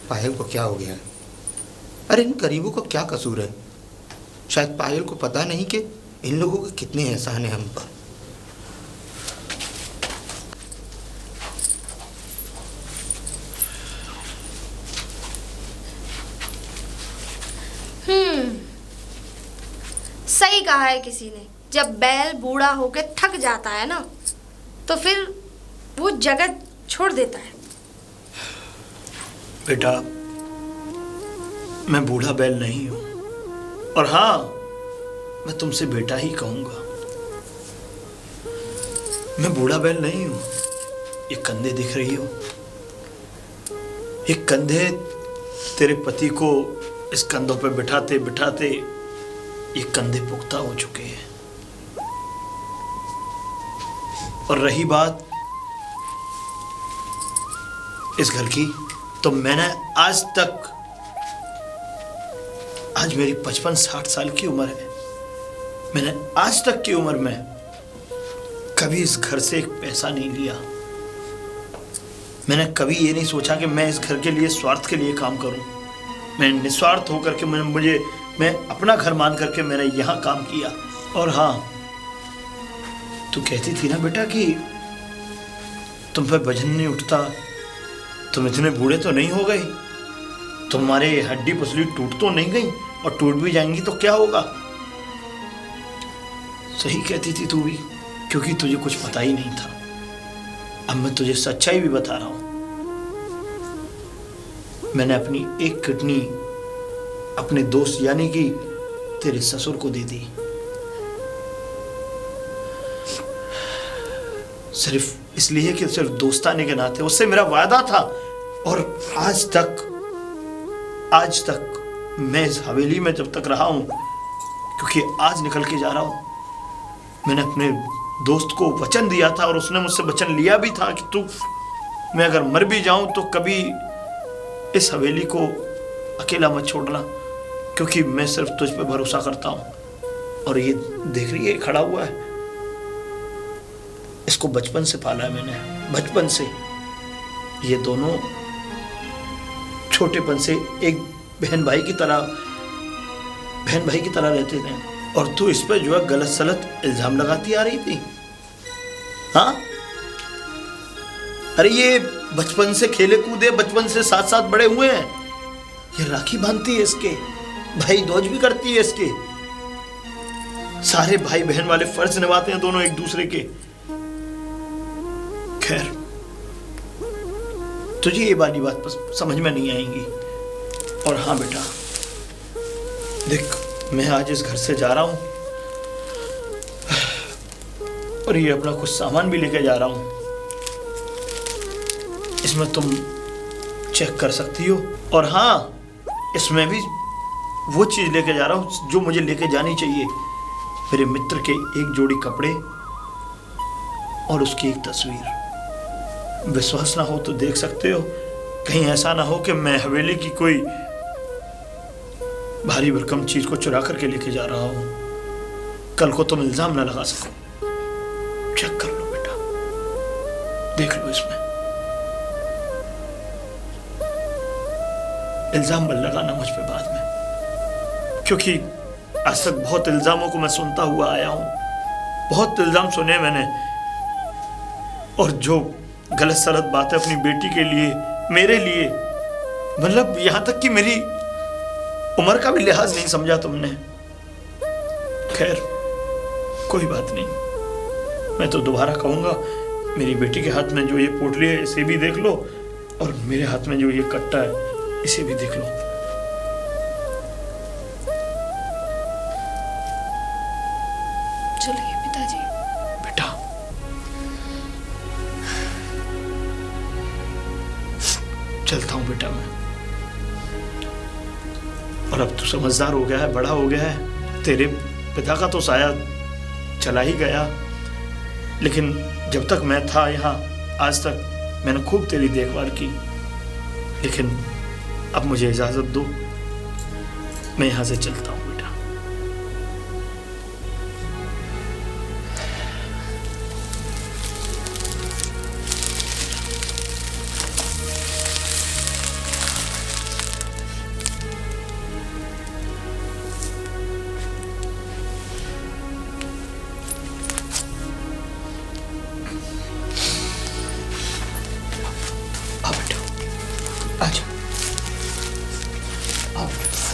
पायल को क्या हो गया है। अरे इन गरीबों को क्या कसूर है? शायद पायल को पता नहीं कि इन लोगों के कितने एहसान है हम पर। सही कहा है किसी ने, जब बैल बूढ़ा होके थक जाता है ना तो फिर वो जगह छोड़ देता है। बेटा, मैं बूढ़ा बैल नहीं हूं, और हाँ, मैं तुमसे बेटा ही कहूंगा। मैं बूढ़ा बैल नहीं हूं। ये कंधे दिख रही हो, ये कंधे तेरे पति को इस कंधों पे बिठाते बिठाते ये कंधे पुख्ता हो चुके हैं। और रही बात इस घर की, तो मैंने आज तक, आज मेरी 55-60 साल की उम्र है, मैंने आज तक की उम्र में कभी इस घर से एक पैसा नहीं लिया। मैंने कभी ये नहीं सोचा कि मैं इस घर के लिए स्वार्थ के लिए काम करूं। मैं निस्वार्थ होकर के मैं अपना घर मान करके मैंने यहां काम किया। और हाँ, तू कहती थी ना बेटा कि तुम पे वजन नहीं उठता, तुम इतने बूढ़े तो नहीं हो गए, तुम्हारे हड्डी पसली टूट तो नहीं गई, और टूट भी जाएंगी तो क्या होगा? सही कहती थी तू भी, क्योंकि तुझे कुछ पता ही नहीं था। अब मैं तुझे सच्चाई भी बता रहा हूं। मैंने अपनी एक किडनी अपने दोस्त यानी कि तेरे ससुर को दे दी, सिर्फ इसलिए कि सिर्फ दोस्ताने के नाते, उससे मेरा वादा था। और आज तक मैं इस हवेली में जब तक रहा हूं, क्योंकि आज निकल के जा रहा हूं, मैंने अपने दोस्त को वचन दिया था, और उसने मुझसे वचन लिया भी था कि तू, मैं अगर मर भी जाऊं तो कभी इस हवेली को अकेला मत छोड़ना, क्योंकि मैं सिर्फ तुझ पे भरोसा करता हूं। और ये देख रही है, खड़ा हुआ है, इसको बचपन से पाला है मैंने, बचपन से। ये दोनों छोटेपन से एक बहन भाई की तरह रहते थे, और तू इस पे जो है गलत सलत इल्जाम लगाती आ रही थी। हाँ, अरे ये बचपन से खेले कूदे, बचपन से साथ साथ बड़े हुए हैं। ये राखी बांधती है इसके, भाई दोज भी करती है इसके, सारे भाई बहन वाले फर्ज निभाते हैं दोनों एक दूसरे के। खैर, तुझे ये वाली बात समझ में नहीं आएंगी। और हाँ बेटा, देख, मैं आज इस घर से जा रहा हूं, और ये अपना कुछ सामान भी लेके जा रहा हूं। इसमें तुम चेक कर सकती हो। और हाँ, इसमें भी वो चीज लेके जा रहा हूं जो मुझे लेके जानी चाहिए, मेरे मित्र के एक जोड़ी कपड़े और उसकी एक तस्वीर। विश्वास ना हो तो देख सकते हो, कहीं ऐसा ना हो कि मैं हवेली की कोई भारी भरकम चीज को चुरा करके लेके जा रहा हूं, कल को तुम इल्जाम ना लगा सको। चेक कर लो बेटा, देख लो, इसमें इल्जाम मत लगाना मुझ पे बाद में, क्योंकि आज तक बहुत इल्जामों को मैं सुनता हुआ आया हूं, बहुत इल्जाम सुने मैंने, और जो गलत सलत बातें अपनी बेटी के लिए, मेरे लिए, मतलब यहाँ तक कि मेरी उम्र का भी लिहाज नहीं समझा तुमने। खैर कोई बात नहीं, मैं तो दोबारा कहूँगा, मेरी बेटी के हाथ में जो ये पोटली है इसे भी देख लो, और मेरे हाथ में जो ये कट्टा है इसे भी देख लो। चलिए पिताजी। बेटा चलता हूँ बेटा मैं। और अब तू समझदार हो गया है, बड़ा हो गया है, तेरे पिता का तो साया चला ही गया, लेकिन जब तक मैं था यहाँ आज तक मैंने खूब तेरी देखभाल की। लेकिन अब मुझे इजाज़त दो, मैं यहाँ से चलता हूँ बेटा। आ बेटा, आजा, आ बेटा।